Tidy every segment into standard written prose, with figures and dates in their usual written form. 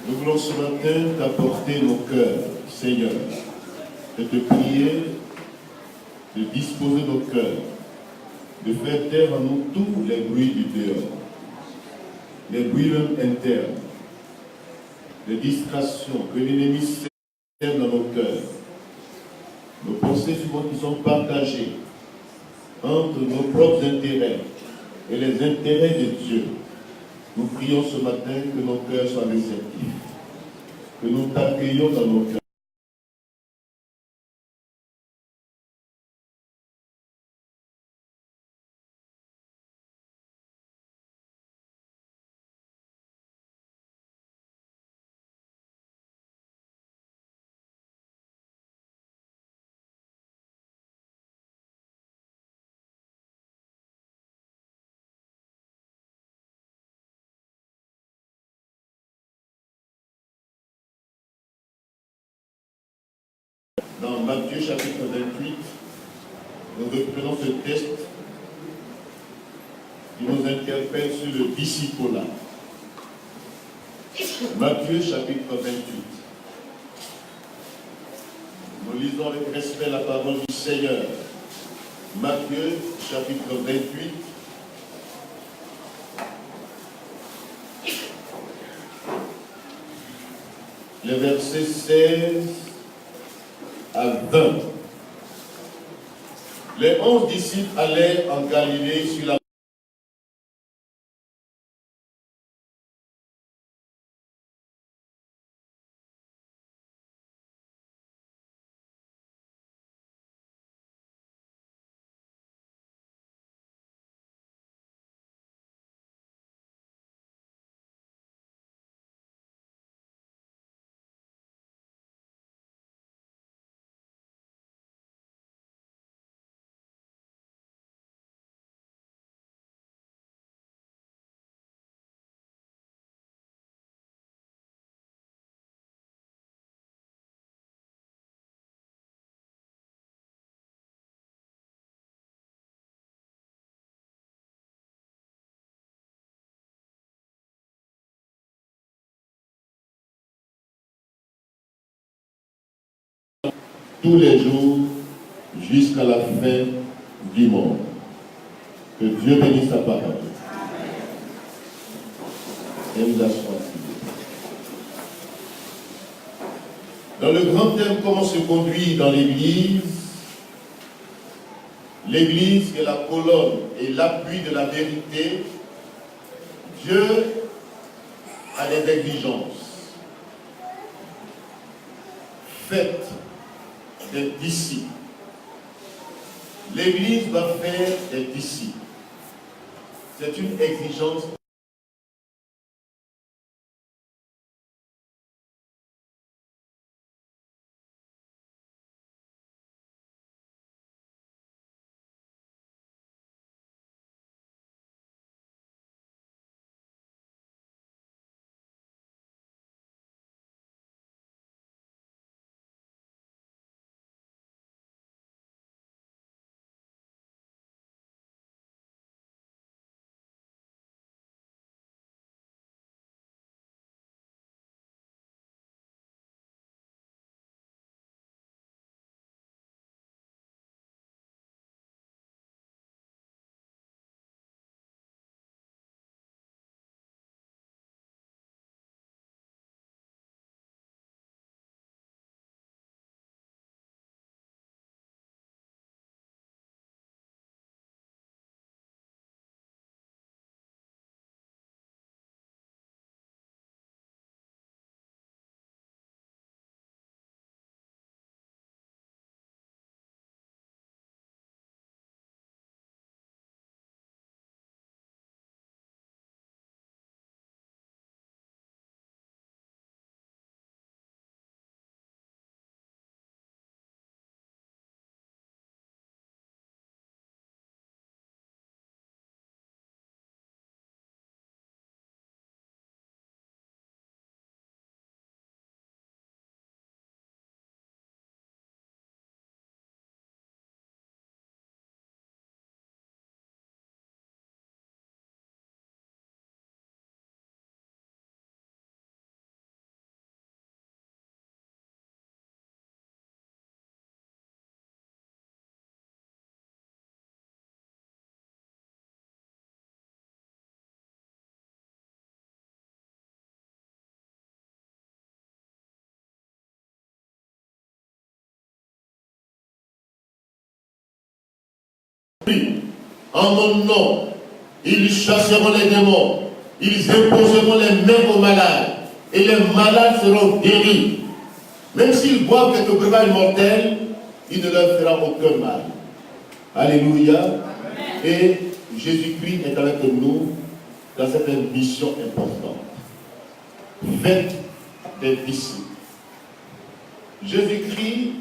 Nous voulons ce matin t'apporter nos cœurs, Seigneur, et te prier de disposer nos cœurs, de faire taire en nous tous les bruits du dehors, les bruits même internes, les distractions que l'ennemi sème dans nos cœurs, nos pensées souvent qui sont partagées entre nos propres intérêts et les intérêts de Dieu. Nous prions ce matin que nos cœurs soient réceptifs, que nous t'accueillons dans nos cœurs. Dans Matthieu chapitre 28, nous reprenons ce texte qui nous interpelle sur le discipolat. Matthieu chapitre 28. Nous lisons avec respect la parole du Seigneur. Matthieu chapitre 28. Les versets 16 à 20. Les 11 disciples allaient en Galilée sur la tous les jours jusqu'à la fin du monde. Que Dieu bénisse sa parole. Et nous assoient. Dans le grand thème, comment se conduire dans l'Église, l'Église est la colonne et l'appui de la vérité. Dieu a des exigences. Faites des disciples. L'Église va faire des disciples. C'est une exigence en mon nom, ils chasseront les démons, ils imposeront les mains aux malades, et les malades seront guéris. Même s'ils boivent quelques breuvages mortels, il ne leur fera aucun mal. Alléluia. Amen. Et Jésus-Christ est avec nous dans cette mission importante. Faites des disciples. Jésus-Christ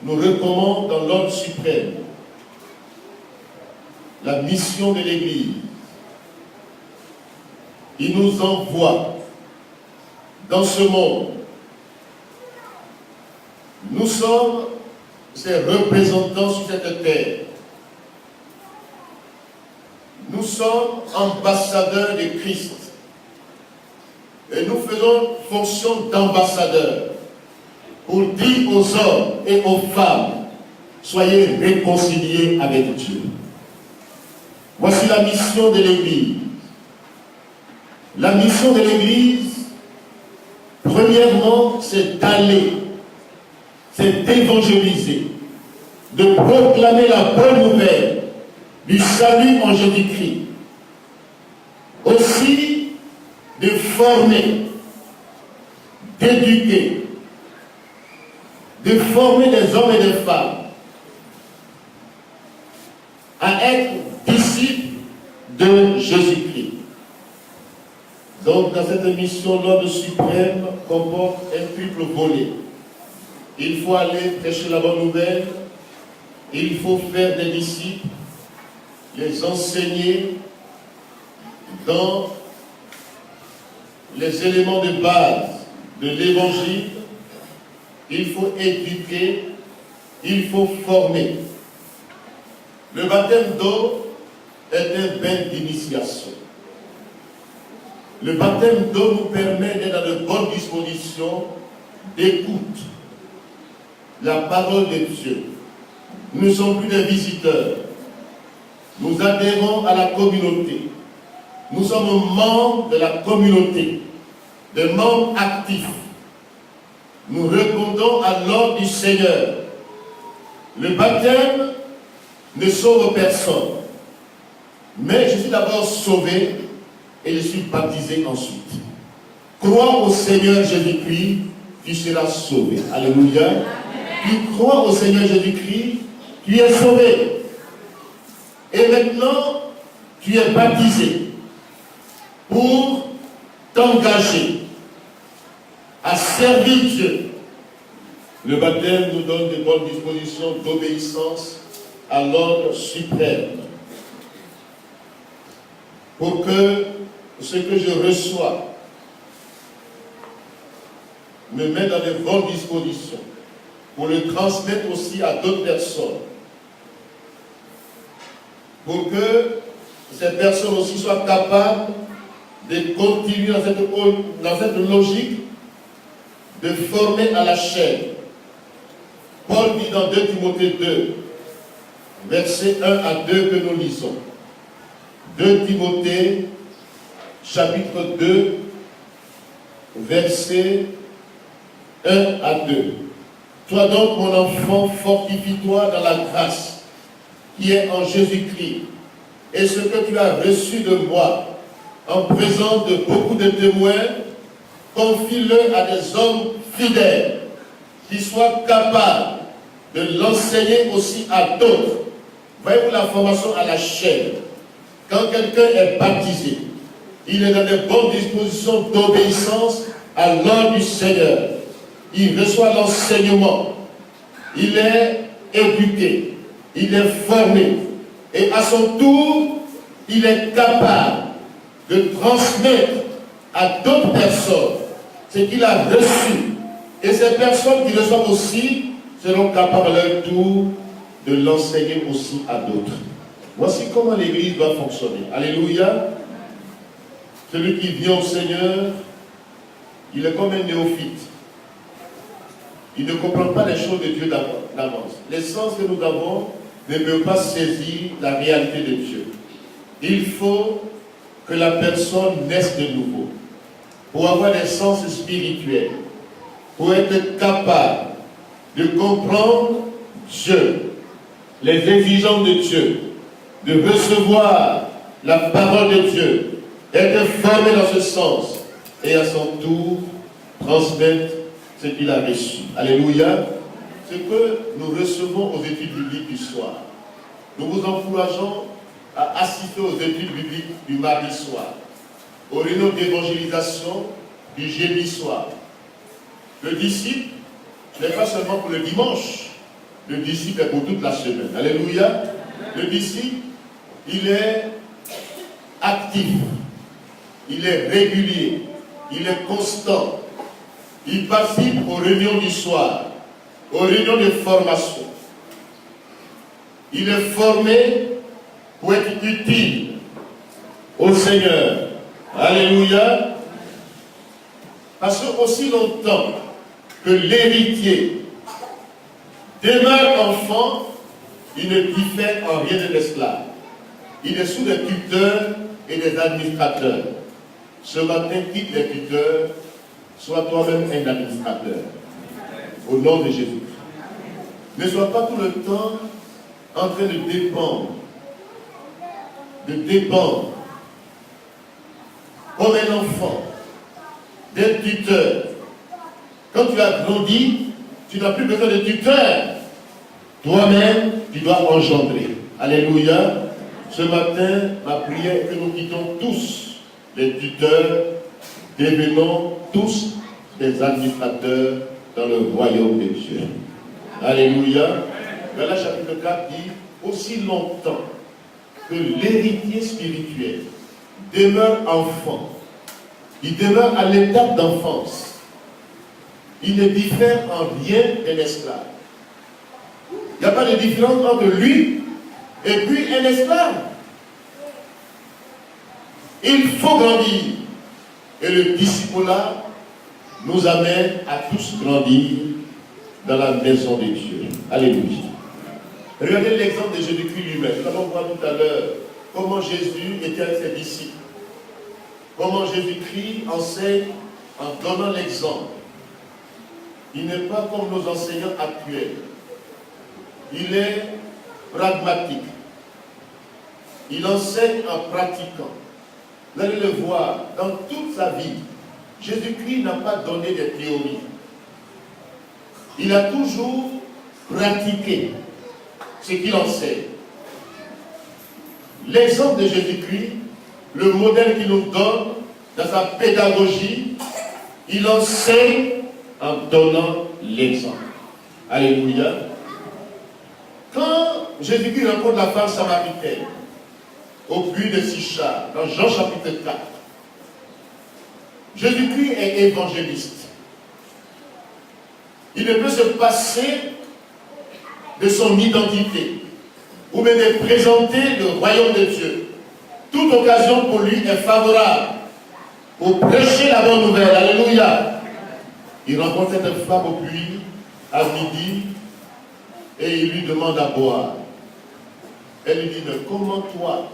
nous recommande dans l'ordre suprême la mission de l'Église. Il nous envoie dans ce monde. Nous sommes ses représentants sur cette terre. Nous sommes ambassadeurs de Christ. Et nous faisons fonction d'ambassadeurs pour dire aux hommes et aux femmes, soyez réconciliés avec Dieu. Voici la mission de l'Église. La mission de l'Église, premièrement, c'est d'aller, c'est d'évangéliser, de proclamer la bonne nouvelle du salut en Jésus-Christ. Aussi, de former, d'éduquer, de former les hommes et les femmes à être disciples de Jésus-Christ. Donc, dans cette mission, l'ordre suprême comporte un triple volet. Il faut aller prêcher la bonne nouvelle, il faut faire des disciples, les enseigner dans les éléments de base de l'évangile, il faut éduquer, il faut former. Le baptême d'eau est un bain d'initiation. Le baptême d'eau nous permet d'être dans de bonnes dispositions d'écoute. La parole de Dieu. Nous ne sommes plus des visiteurs. Nous adhérons à la communauté. Nous sommes membres de la communauté, des membres actifs. Nous répondons à l'ordre du Seigneur. Le baptême ne sauve personne. Mais je suis d'abord sauvé et je suis baptisé ensuite. Crois au Seigneur Jésus-Christ, tu seras sauvé. Alléluia. Amen. Tu crois au Seigneur Jésus-Christ, tu es sauvé. Et maintenant, tu es baptisé pour t'engager à servir Dieu. Le baptême nous donne de bonnes dispositions d'obéissance à l'ordre suprême. Pour que ce que je reçois me mette dans de bonnes dispositions, pour le transmettre aussi à d'autres personnes. Pour que ces personnes aussi soient capables de continuer dans cette logique de former à la chair. Paul dit dans 2 Timothée 2, versets 1 à 2 que nous lisons. 2 Timothée, chapitre 2, versets 1 à 2. Toi donc, mon enfant, fortifie-toi dans la grâce qui est en Jésus-Christ. Et ce que tu as reçu de moi, en présence de beaucoup de témoins, confie-le à des hommes fidèles, qui soient capables de l'enseigner aussi à d'autres. Voyez-vous la formation à la chair. Quand quelqu'un est baptisé, il est dans de bonnes dispositions d'obéissance à l'ordre du Seigneur. Il reçoit l'enseignement. Il est éduqué. Il est formé. Et à son tour, il est capable de transmettre à d'autres personnes ce qu'il a reçu. Et ces personnes qui reçoivent aussi seront capables à leur tour de l'enseigner aussi à d'autres. Voici comment l'Église doit fonctionner. Alléluia. Celui qui vient au Seigneur, il est comme un néophyte. Il ne comprend pas les choses de Dieu d'avance. L'essence que nous avons ne peut pas saisir la réalité de Dieu. Il faut que la personne naisse de nouveau pour avoir des sens spirituels, pour être capable de comprendre Dieu, les exigences de Dieu, de recevoir la parole de Dieu, d'être formé dans ce sens, et à son tour, transmettre ce qu'il a reçu. Alléluia. Ce que nous recevons aux études bibliques du soir. Nous vous encourageons à assister aux études bibliques du mardi soir, aux réunions d'évangélisation du jeudi soir. Le disciple n'est pas seulement pour le dimanche, le disciple est pour toute la semaine. Alléluia. Le disciple, il est actif, il est régulier, il est constant. Il participe aux réunions du soir, aux réunions de formation. Il est formé pour être utile au Seigneur. Alléluia. Parce que aussi longtemps que l'héritier demeure enfant, il ne diffère en rien de l'esclave. Il est sous des tuteurs et des administrateurs. Ce matin, quitte les tuteurs, sois toi-même un administrateur. Au nom de Jésus. Ne sois pas tout le temps en train de dépendre. Comme un enfant, d'être tuteur. Quand tu as grandi, tu n'as plus besoin de tuteur. Toi-même, tu dois engendrer. Alléluia. Ce matin, ma prière est que nous quittons tous les tuteurs, devenons tous des administrateurs dans le royaume de Dieu. Alléluia. Galates chapitre 4 dit, aussi longtemps que l'héritier spirituel demeure enfant, il demeure à l'étape d'enfance, il ne diffère en rien d'un esclave. Il n'y a pas de différence entre lui et puis un esclave. Il faut grandir. Et le disciple-là nous amène à tous grandir dans la maison de Dieu. Alléluia. Regardez l'exemple de Jésus-Christ lui-même. Nous allons voir tout à l'heure comment Jésus était avec ses disciples. Comment Jésus-Christ enseigne en donnant l'exemple. Il n'est pas comme nos enseignants actuels. Il est pragmatique. Il enseigne en pratiquant. Vous allez le voir, dans toute sa vie, Jésus-Christ n'a pas donné des théories. Il a toujours pratiqué ce qu'il enseigne. L'exemple de Jésus-Christ, le modèle qu'il nous donne dans sa pédagogie, il enseigne en donnant l'exemple. Alléluia. Quand Jésus-Christ rencontre la femme samaritaine au puits de Sichar, dans Jean chapitre 4, Jésus-Christ est évangéliste. Il ne peut se passer de son identité ou même de présenter le royaume de Dieu. Toute occasion pour lui est favorable pour prêcher la bonne nouvelle. Alléluia. Il rencontre cette femme au puits à midi et il lui demande à boire. Elle lui dit, mais comment toi,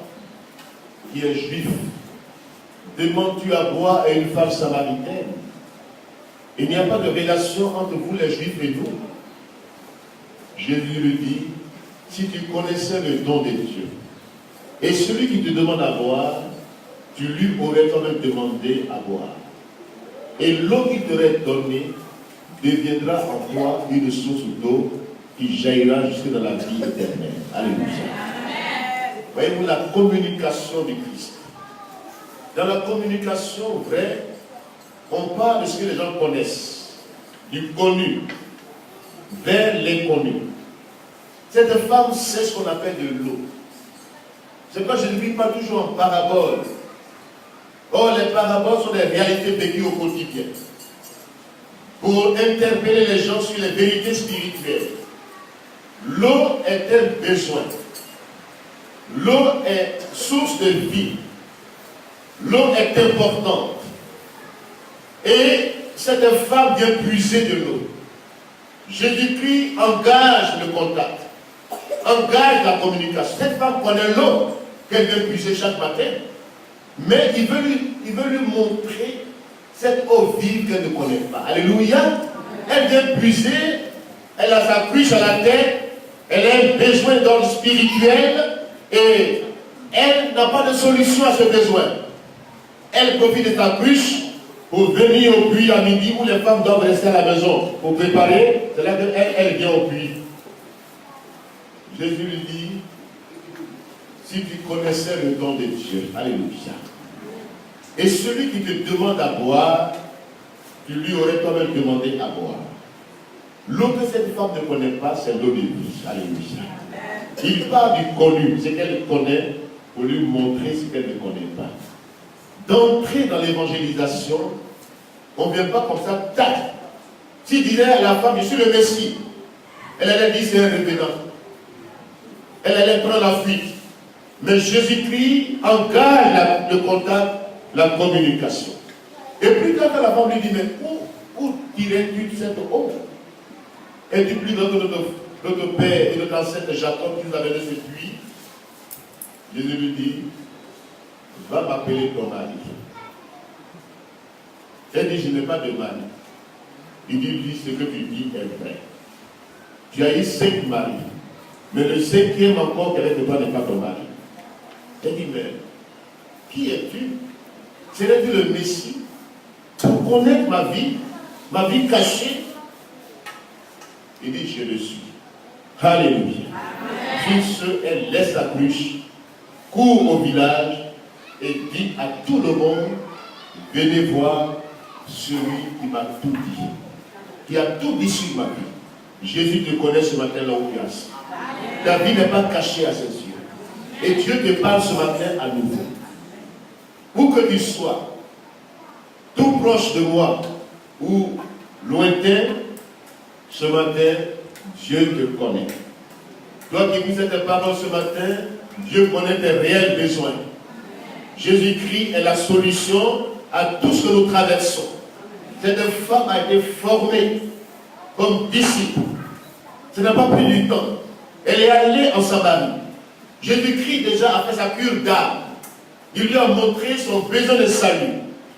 qui es juif, demandes-tu à boire à une femme samaritaine? Il n'y a pas de relation entre vous les juifs et nous. Jésus lui dit, si tu connaissais le don de Dieu, et celui qui te demande à boire, tu lui aurais toi-même demandé à boire. Et l'eau qu'il t'aurait donnée deviendra en toi une source d'eau qui jaillira jusque dans la vie éternelle. Alléluia. Voyez-vous la communication du Christ. Dans la communication vraie, on parle de ce que les gens connaissent, du connu, vers l'inconnu. Cette femme sait ce qu'on appelle de l'eau. C'est pourquoi je ne vis pas toujours en parabole. Or, les paraboles sont des réalités vécues au quotidien. Pour interpeller les gens sur les vérités spirituelles. L'eau est un besoin. L'eau est source de vie. L'eau est importante. Et cette femme vient puiser de l'eau. Jésus-Christ engage le contact, engage la communication. Cette femme connaît l'eau qu'elle vient puiser chaque matin. Mais il veut lui montrer cette eau vive qu'elle ne connaît pas. Alléluia. Elle vient puiser, elle a sa cruche à la tête, elle a un besoin d'ordre spirituel, Et elle n'a pas de solution à ce besoin. Elle profite de sa cruche pour venir au puits à midi où les femmes doivent rester à la maison pour préparer. C'est là qu'elle vient au puits. Jésus lui dit, si tu connaissais le don de Dieu, alléluia, et celui qui te demande à boire, tu lui aurais toi-même demandé à boire. L'eau que cette femme ne connaît pas, c'est l'eau de vie. Alléluia. Il part du connu, ce qu'elle connaît, pour lui montrer ce qu'elle ne connaît pas. D'entrer dans l'évangélisation, on ne vient pas comme ça, tac. S'il disait à la femme, je suis le Messie, elle allait dire c'est un revenant. Elle allait prendre la fuite. Mais Jésus-Christ engage le contact, la communication. Et plus tard, quand la femme lui dit, mais où tirais-tu cette eau? Es-tu plus grand que notre père et notre ancêtre Jacob qui nous a donné ce puits? Jésus lui dit, va m'appeler ton mari. Elle dit, je n'ai pas de mari. Il dit, ce que tu dis est vrai. Tu as eu 5 maris. Mais le 5e encore qu'elle est de toi n'est pas ton mari. Elle dit, mais qui es-tu? Serais-tu le Messie? Pour connaître ma vie cachée? Il dit, je le suis. Alléluia. Puis elle laisse la cruche, court au village et dit à tout le monde, venez voir celui qui m'a tout dit. Qui a tout dit sur ma vie. Jésus te connaît ce matin là où tu es assis. Ta vie n'est pas cachée à ses yeux. Et Dieu te parle ce matin à nouveau. Où que tu sois, tout proche de moi ou lointain, ce matin, Dieu te connaît. Toi qui écoutes cette parole ce matin, Dieu connaît tes réels besoins. Jésus-Christ est la solution à tout ce que nous traversons. Cette femme a été formée comme disciple. Ça n'a pas pris du temps. Elle est allée en Samarie. Jésus-Christ déjà a fait sa cure d'âme. Il lui a montré son besoin de salut.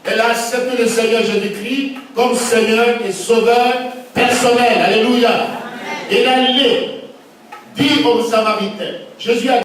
Elle a accepté le Seigneur Jésus-Christ comme Seigneur et Sauveur personnel. Alléluia. Elle est allée dire aux Samaritains. Jésus a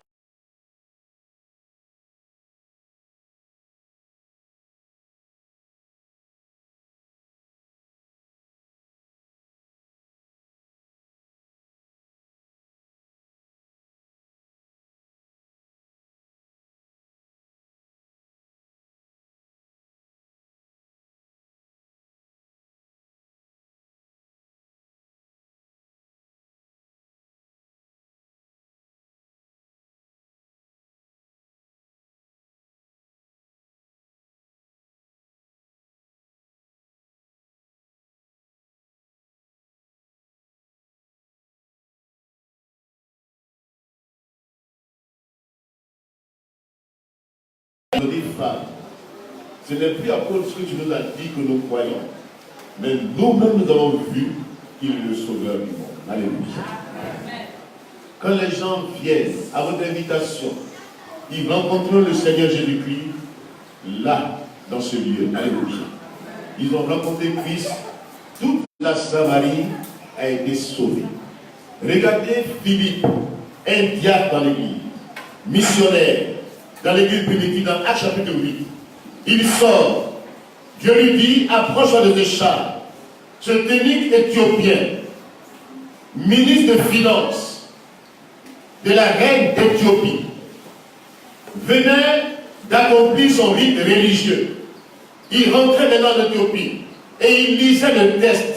dit, femme, ce n'est plus à cause de ce que tu nous as dit que nous croyons, mais nous-mêmes nous avons vu qu'il est le sauveur du monde. Alléluia. Quand les gens viennent à votre invitation, ils rencontrent le Seigneur Jésus-Christ là, dans ce lieu. Alléluia. Ils ont rencontré Christ. Toute la Samarie a été sauvée. Regardez Philippe, un diacre dans l'église, missionnaire, dans l'église primitive, dans Actes chapitre 8. Il sort. Dieu lui dit, approche-toi de tes chars. Ce eunuque éthiopien, ministre de Finances de la reine d'Éthiopie, venait d'accomplir son rite religieux. Il rentrait maintenant en Éthiopie et il lisait le texte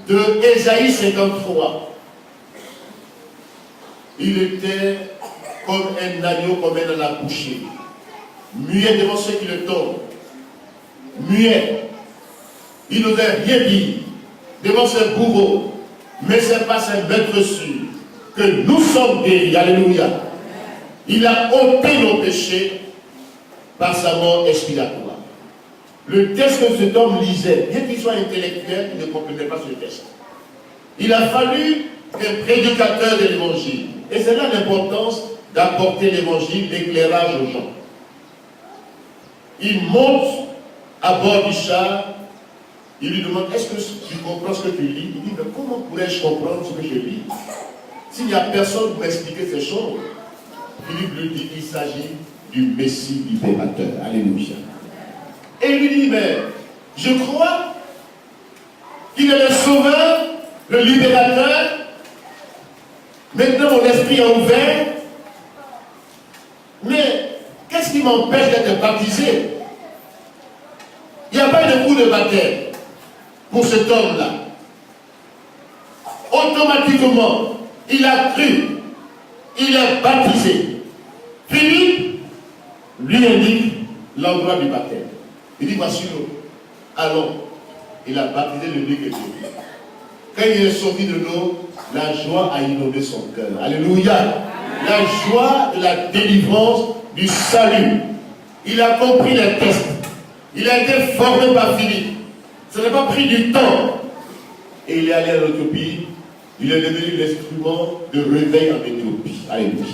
de Ésaïe 53. Il était comme un agneau qu'on met dans la bouchée, muet devant ceux qui le tombent, muet. Il n'osait rien dire devant ses bourreaux, mais c'est par ses maîtres sûrs que nous sommes guéris. Alléluia. Il a ôté nos péchés par sa mort expiatoire. Le texte que cet homme lisait, bien qu'il soit intellectuel, il ne comprenait pas ce texte. Il a fallu un prédicateur de l'évangile. Et c'est là l'importance d'apporter l'évangile, l'éclairage aux gens. Il monte à bord du char, il lui demande, est-ce que tu comprends ce que tu lis? Il dit, mais comment pourrais-je comprendre ce que je lis s'il n'y a personne pour expliquer ces choses? Philippe lui dit qu'il s'agit du Messie libérateur. Alléluia. Et il lui dit, mais je crois qu'il est le sauveur, le libérateur. Maintenant, mon esprit est ouvert. Mais qu'est-ce qui m'empêche d'être baptisé? Il n'y a pas de coup de baptême pour cet homme-là. Automatiquement, il a cru, il est baptisé. Philippe lui indique l'endroit du baptême. Il dit, voici l'eau. Allons. Il a baptisé le Luc éthiopien. Quand il est sorti de l'eau, la joie a inondé son cœur. Alléluia. La joie de la délivrance, du salut. Il a compris les tests. Il a été formé par Philippe. Ça n'a pas pris du temps. Et il est allé en Éthiopie. Il est devenu l'instrument de réveil en Éthiopie. Alléluia.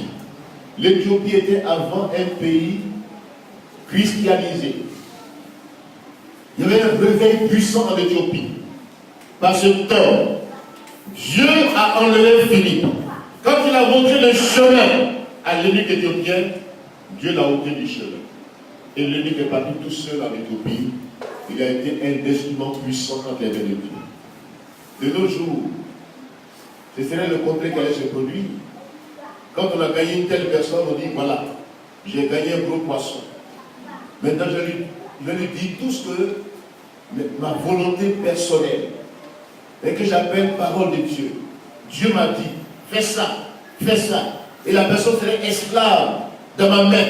L'Éthiopie était avant un pays christianisé. Il y avait un réveil puissant en Éthiopie. Par ce temps, Dieu a enlevé Philippe. Quand il a montré le chemin à l'eunuque éthiopien, Dieu l'a ôté du chemin. Et l'eunuque est parti tout seul en Éthiopie. Il a été un instrument puissant entre les mains de Dieu. De nos jours, ce serait le contraire qui allait se produire. Quand on a gagné une telle personne, on dit voilà, j'ai gagné un gros poisson. Maintenant, je lui dis tout ce que ma volonté personnelle, et que j'appelle parole de Dieu. Dieu m'a dit, fais ça, fais ça. Et la personne serait esclave dans ma main.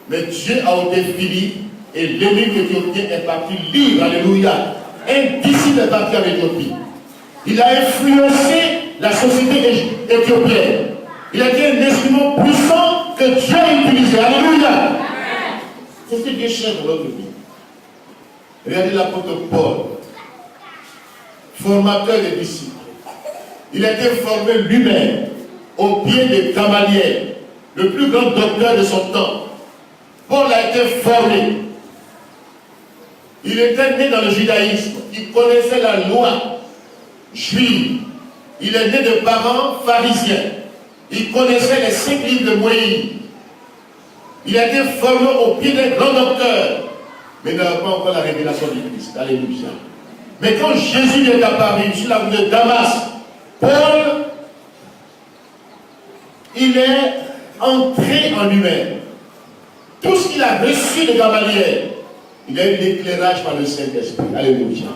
Mais Dieu a ôté Philippe et l'eunuque éthiopien est parti libre. Alléluia. Un disciple est parti en Éthiopie. Il a influencé la société éthiopienne. Il a été un instrument puissant que Dieu a utilisé. Alléluia. C'est ce que Dieu cherche dans notre vie. Regardez l'apôtre Paul, formateur des disciples. Il a été formé lui-même au pied de Gamaliel, le plus grand docteur de son temps. Paul a été formé. Il était né dans le judaïsme. Il connaissait la loi juive. Il est né de parents pharisiens. Il connaissait les 5 livres de Moïse. Il a été formé au pied d'un grand docteur. Mais il n'avait pas encore la révélation du Christ. Alléluia. Mais quand Jésus est apparu sur la route de Damas, Paul, il est entré en lui-même. Tout ce qu'il a reçu de Gamaliel, il a eu l'éclairage par le Saint-Esprit. Alléluia.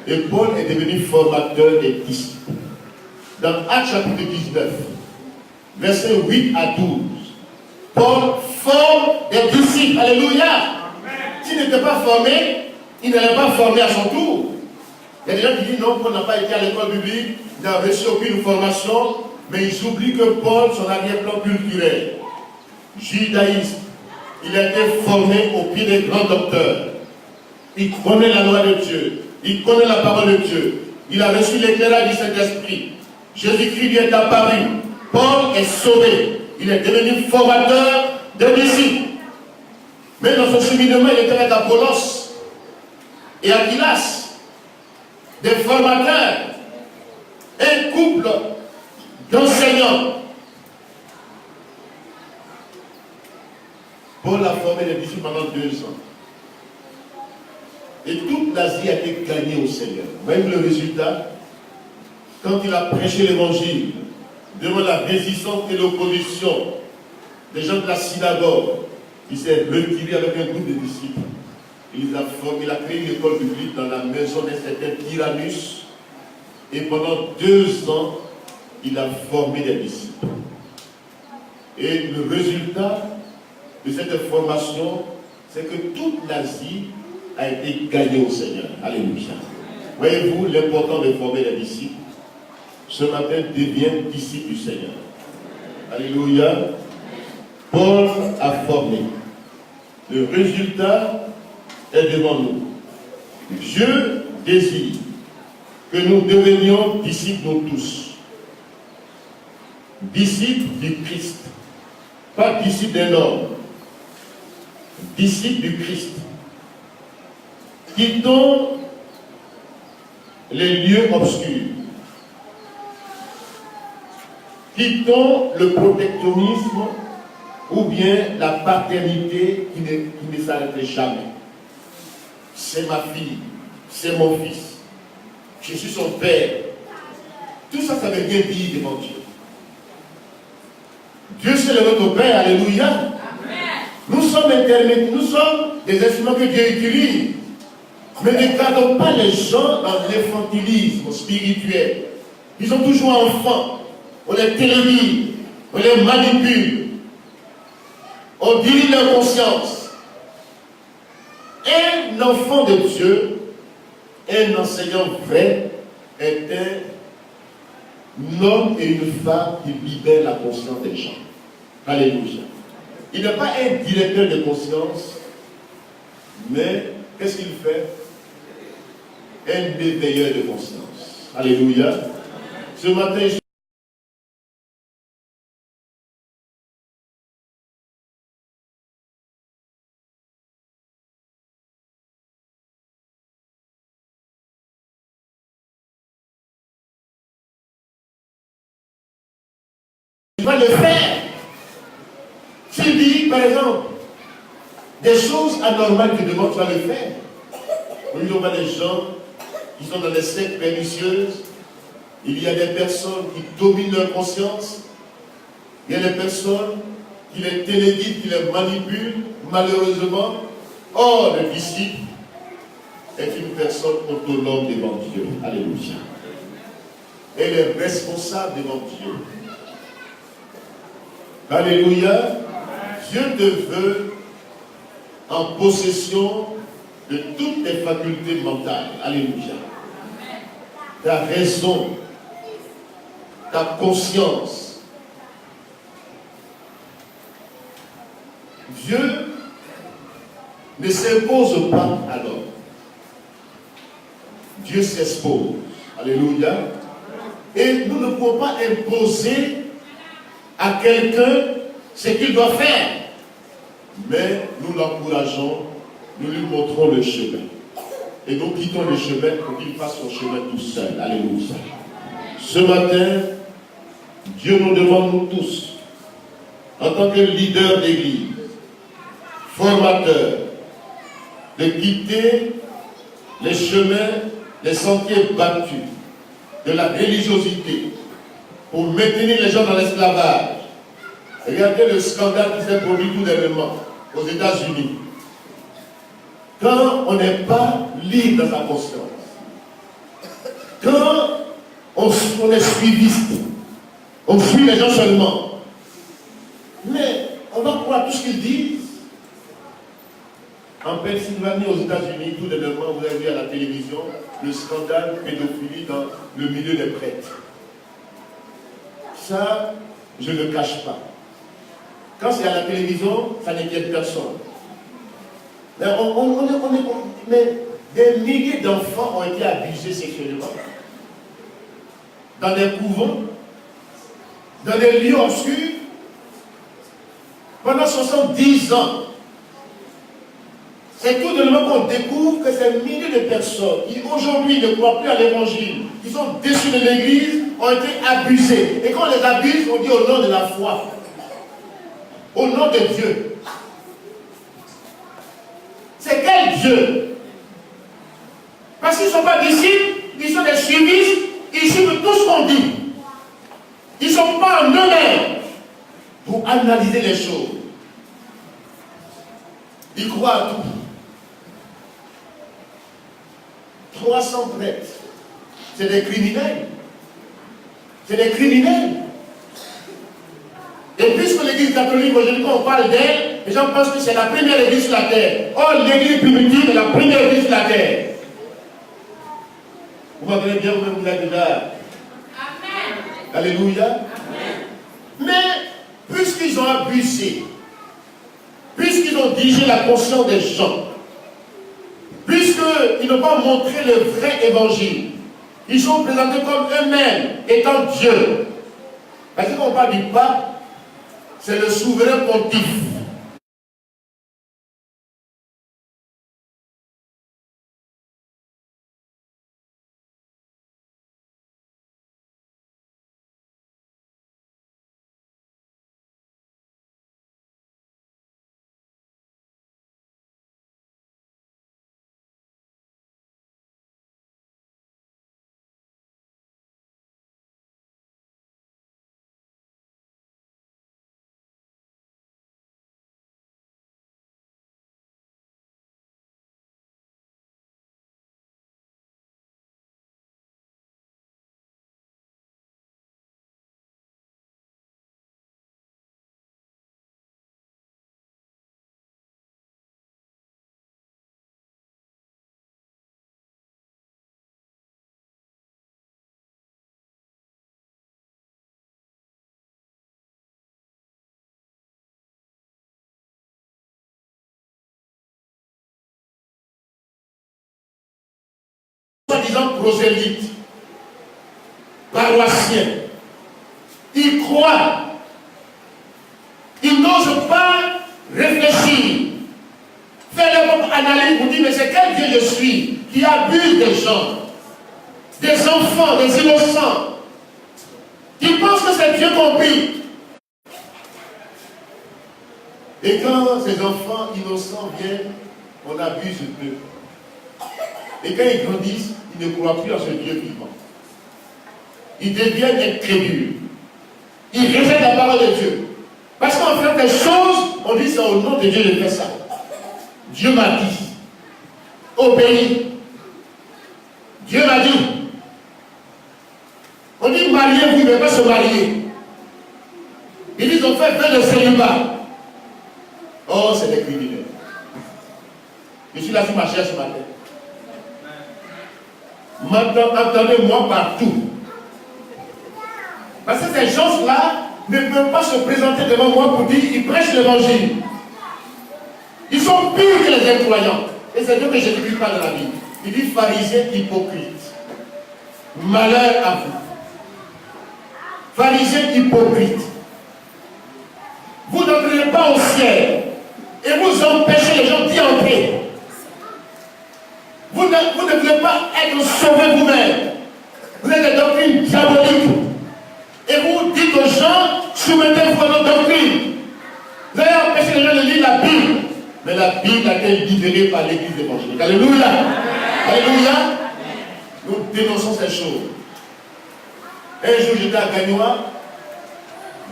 Et Paul est devenu formateur des disciples. Dans Actes chapitre 19, versets 8 à 12, Paul forme des disciples. Alléluia. S'il n'était pas formé, il n'allait pas former à son tour. Il y a des gens qui disent non, Paul n'a pas été à l'école biblique, il n'a reçu aucune formation, mais ils oublient que Paul, son arrière-plan culturel, judaïsme, il a été formé au pied des grands docteurs. Il connaît la loi de Dieu, il connaît la parole de Dieu, il a reçu l'éclairage du Saint-Esprit. Jésus-Christ lui est apparu. Paul est sauvé. Il est devenu formateur de disciples. Mais dans son cheminement, il était avec Apollos et Aquilas, des formateurs, un couple d'enseignants. Paul a formé des disciples pendant 2 ans. Et toute l'Asie a été gagnée au Seigneur. Même le résultat, quand il a prêché l'évangile, devant la résistance et l'opposition des gens de la synagogue, il s'est retiré avec un groupe de disciples. Il a créé une école biblique dans la maison d'un certain Tyrannus. Et pendant 2 ans, il a formé des disciples. Et le résultat de cette formation, c'est que toute l'Asie a été gagnée au Seigneur. Alléluia. Voyez-vous l'important de former des disciples. Ce matin, devient disciple du Seigneur. Alléluia. Paul a formé. Le résultat est devant nous. Dieu désire que nous devenions disciples nous tous. Disciples du Christ. Pas disciples d'un homme. Disciples du Christ. Quittons les lieux obscurs. Quittons le protectionnisme ou bien la paternité qui ne s'arrête jamais. C'est ma fille, c'est mon fils, je suis son père. Tout ça, ça veut bien dire devant Dieu. Dieu c'est notre Père, alléluia. Amen. Nous sommes intermédiaires, nous sommes des instruments que Dieu utilise. Mais ne gardons pas les gens dans l'infantilisme spirituel. Ils sont toujours enfants. On les télévise, on les manipule. On dirige leur conscience. Un enfant de Dieu, un enseignant vrai, est un homme et une femme qui libèrent la conscience des gens. Alléluia. Il n'est pas un directeur de conscience, mais qu'est-ce qu'il fait? Un éveilleur de conscience. Alléluia. Ce matin, je vais le faire. Tu dis, par exemple, des choses anormales que demande, tu vas le faire. Nous n'avons pas des gens qui sont dans des sectes pernicieuses. Il y a des personnes qui dominent leur conscience. Il y a des personnes qui les téléguident, qui les manipulent, malheureusement. Or, le disciple est une personne autonome devant Dieu. Alléluia. Elle est responsable devant Dieu. Alléluia. Dieu te veut en possession de toutes tes facultés mentales. Alléluia. Ta raison, ta conscience. Dieu ne s'impose pas à l'homme. Dieu s'expose. Alléluia. Et nous ne pouvons pas imposer à quelqu'un ce qu'il doit faire. Mais nous l'encourageons, nous lui montrons le chemin. Et nous quittons le chemin pour qu'il fasse son chemin tout seul. Alléluia. Ce matin, Dieu nous demande, nous tous, en tant que leader d'église, formateur, de quitter les chemins, les sentiers battus de la religiosité pour maintenir les gens dans l'esclavage. Regardez le scandale qui s'est produit tout dernièrement aux États-Unis. Quand on n'est pas libre dans sa conscience, quand on est suiviste, on suit les gens seulement, mais on va croire tout ce qu'ils disent. En Pennsylvanie, aux États-Unis, tout dernièrement, vous avez vu à la télévision le scandale pédophilie dans le milieu des prêtres. Ça, je ne le cache pas. Quand c'est à la télévision, ça n'inquiète personne. Mais des milliers d'enfants ont été abusés sexuellement. Dans des couvents, dans des lieux obscurs, pendant 70 ans. C'est tout de même qu'on découvre que ces milliers de personnes qui aujourd'hui ne croient plus à l'évangile, qui sont déçus de l'église, ont été abusées. Et quand on les abuse, on dit au nom de la foi. Au nom de Dieu. C'est quel Dieu? Parce qu'ils ne sont pas disciples, ils sont des suivistes, ils suivent tout ce qu'on dit. Ils ne sont pas en eux-mêmes pour analyser les choses. Ils croient à tout. 300 prêtres, c'est des criminels. C'est des criminels. Et puisque l'église catholique, aujourd'hui, quand on parle d'elle, les gens pensent que c'est la première église sur la terre. Or, l'église primitive est la première église sur la terre. Vous m'entendez bien, vous-même, vous êtes déjà. Amen. Alléluia. Amen. Mais, puisqu'ils ont abusé, puisqu'ils ont dirigé la conscience des gens, puisqu'ils n'ont pas montré le vrai évangile, ils sont présentés comme eux-mêmes étant Dieu. Parce que quand on parle du pape, c'est le souverain pontife. soi-disant prosélytes, paroissiens. Ils croient. Ils n'osent pas réfléchir. Faire leur propre analyse pour dire, mais c'est quel Dieu je suis qui abuse des gens, des enfants, des innocents, qui pensent que c'est Dieu compris. Et quand ces enfants innocents viennent, on abuse d'eux. Et quand ils grandissent, ils ne croient plus en ce Dieu vivant. Ils deviennent incrédules. Ils rejettent la parole de Dieu. Parce qu'on fait des choses, on dit c'est au nom de Dieu de faire ça. Dieu m'a dit. Obéis. Dieu m'a dit. On dit mariez-vous, il ne veut pas se marier. Ils disent on fait 20 de célibat. Oh, c'est des criminels. Je suis là sur ma chaise ce matin. Maintenant, entendez-moi partout. Parce que ces gens-là ne peuvent pas se présenter devant moi pour dire qu'ils prêchent l'évangile. Ils sont pires que les incroyants. Et c'est Dieu que je ne dis pas dans la Bible. Il dit pharisiens hypocrites. Malheur à vous. Pharisiens hypocrites. Vous n'entrez pas au ciel et vous empêchez les gens d'y entrer. Vous ne voulez pas être sauvés vous-même. Vous avez des doctrines diaboliques. Et vous dites aux gens, soumettez-vous à nos doctrines. Vous avez empêché les gens de lire la Bible. Mais la Bible a été libérée par l'Église évangélique. Alléluia. Alléluia. Nous dénonçons ces choses. Un jour, j'étais à Gagnoa.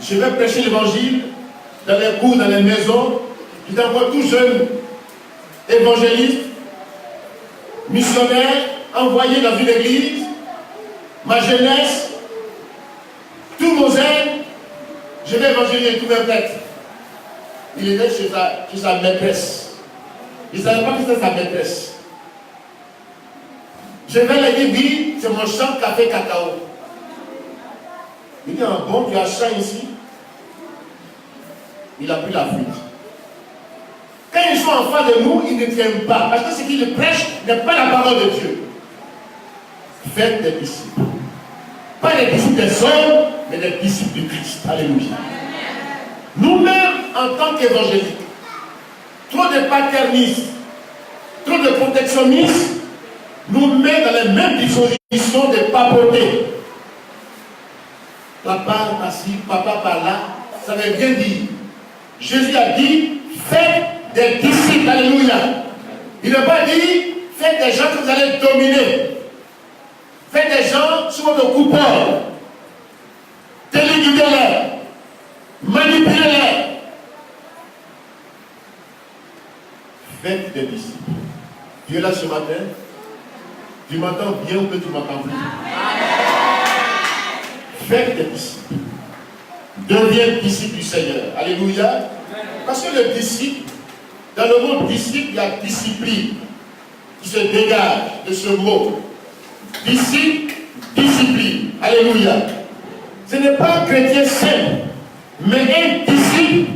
Je vais prêcher l'évangile dans les cours, dans les maisons. J'étais encore tout jeune, évangéliste, missionnaire, envoyé dans une église. Ma jeunesse, tous nos aides, je vais évangéliser tous mes prêtres. Il était chez sa maîtresse. Il ne savait pas que c'était sa maîtresse. Je vais lui dire, oui, c'est mon champ café cacao. Il dit, ah bon, tu as champ ici? Il a pris la fuite. Quand ils sont en face de nous, ils ne tiennent pas. Parce que ce qu'ils prêchent n'est pas la parole de Dieu. Faites des disciples. Pas des disciples des hommes, mais des disciples de Christ. Alléluia. Nous-mêmes, en tant qu'évangéliques, trop de paternistes, trop de protectionnistes, nous met dans les mêmes dispositions de papoter. Papa par-ci, papa par-là, ça veut bien dire. Jésus a dit, faites des disciples, alléluia. Il n'a pas dit, faites des gens que vous allez dominer. Faites des gens sous votre coupole. Téléguidez-les. Manipulez-les. Faites des disciples. Tu es là ce matin? Tu m'entends bien ou que tu m'entends plus? Faites des disciples. Deviens disciple du Seigneur. Alléluia. Parce que le disciple, dans le mot disciple, il y a discipline qui se dégage de ce mot. Disciple, discipline. Alléluia. Ce n'est pas un chrétien simple, mais un disciple,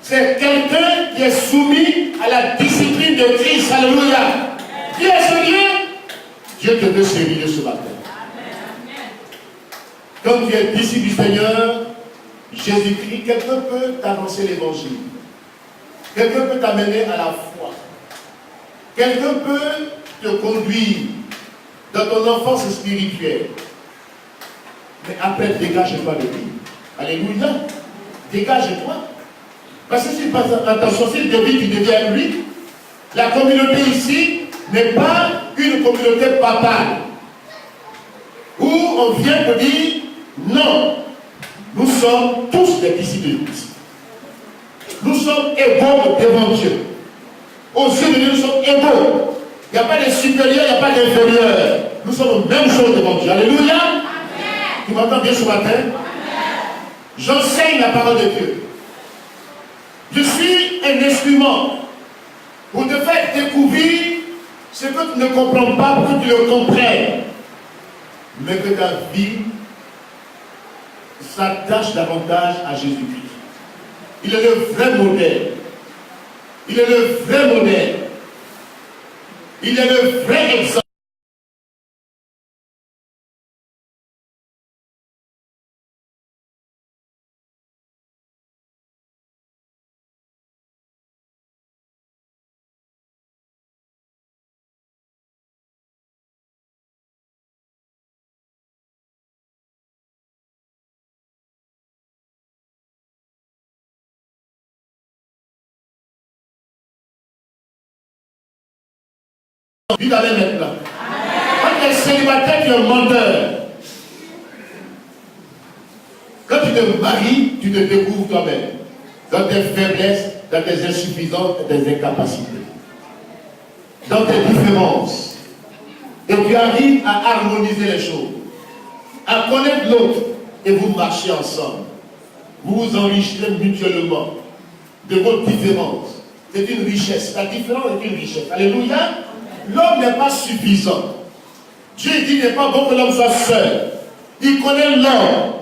c'est quelqu'un qui est soumis à la discipline de Christ. Alléluia. Qui est ce Dieu? Dieu te veut servir ce matin. Quand tu es disciple du Seigneur, Jésus-Christ, quelqu'un peut t'annoncer l'évangile. Quelqu'un peut t'amener à la foi. Quelqu'un peut te conduire dans ton enfance spirituelle. Mais après, dégage-toi de lui. Alléluia. Dégage-toi. Parce que si tu passes attention, si de vie, tu deviens lui, la communauté ici n'est pas une communauté papale. Où on vient pour dire, non, nous sommes tous des disciples de Christ. Nous sommes égaux devant Dieu. Aux yeux de Dieu, nous sommes égaux. Il n'y a pas de supérieur, il n'y a pas d'inférieur. Nous sommes aux mêmes choses devant Dieu. Alléluia. Amen. Tu m'entends bien ce matin? J'enseigne la parole de Dieu. Je suis un instrument pour te faire découvrir ce que tu ne comprends pas pour que tu le comprennes. Mais que ta vie s'attache davantage à Jésus-Christ. Il est le vrai modèle. Il est le vrai modèle. Il est le vrai exemple. Dis la même maintenant. Quand tu es célibataire, tu es menteur. Quand tu te maries, tu te découvres toi-même. Dans tes faiblesses, dans tes insuffisances et tes incapacités. Dans tes différences. Et tu arrives à harmoniser les choses. À connaître l'autre. Et vous marchez ensemble. Vous vous enrichissez mutuellement de vos différences. C'est une richesse. La différence est une richesse. Alléluia. L'homme n'est pas suffisant. Dieu dit qu'il n'est pas bon que l'homme soit seul. Il connaît l'homme.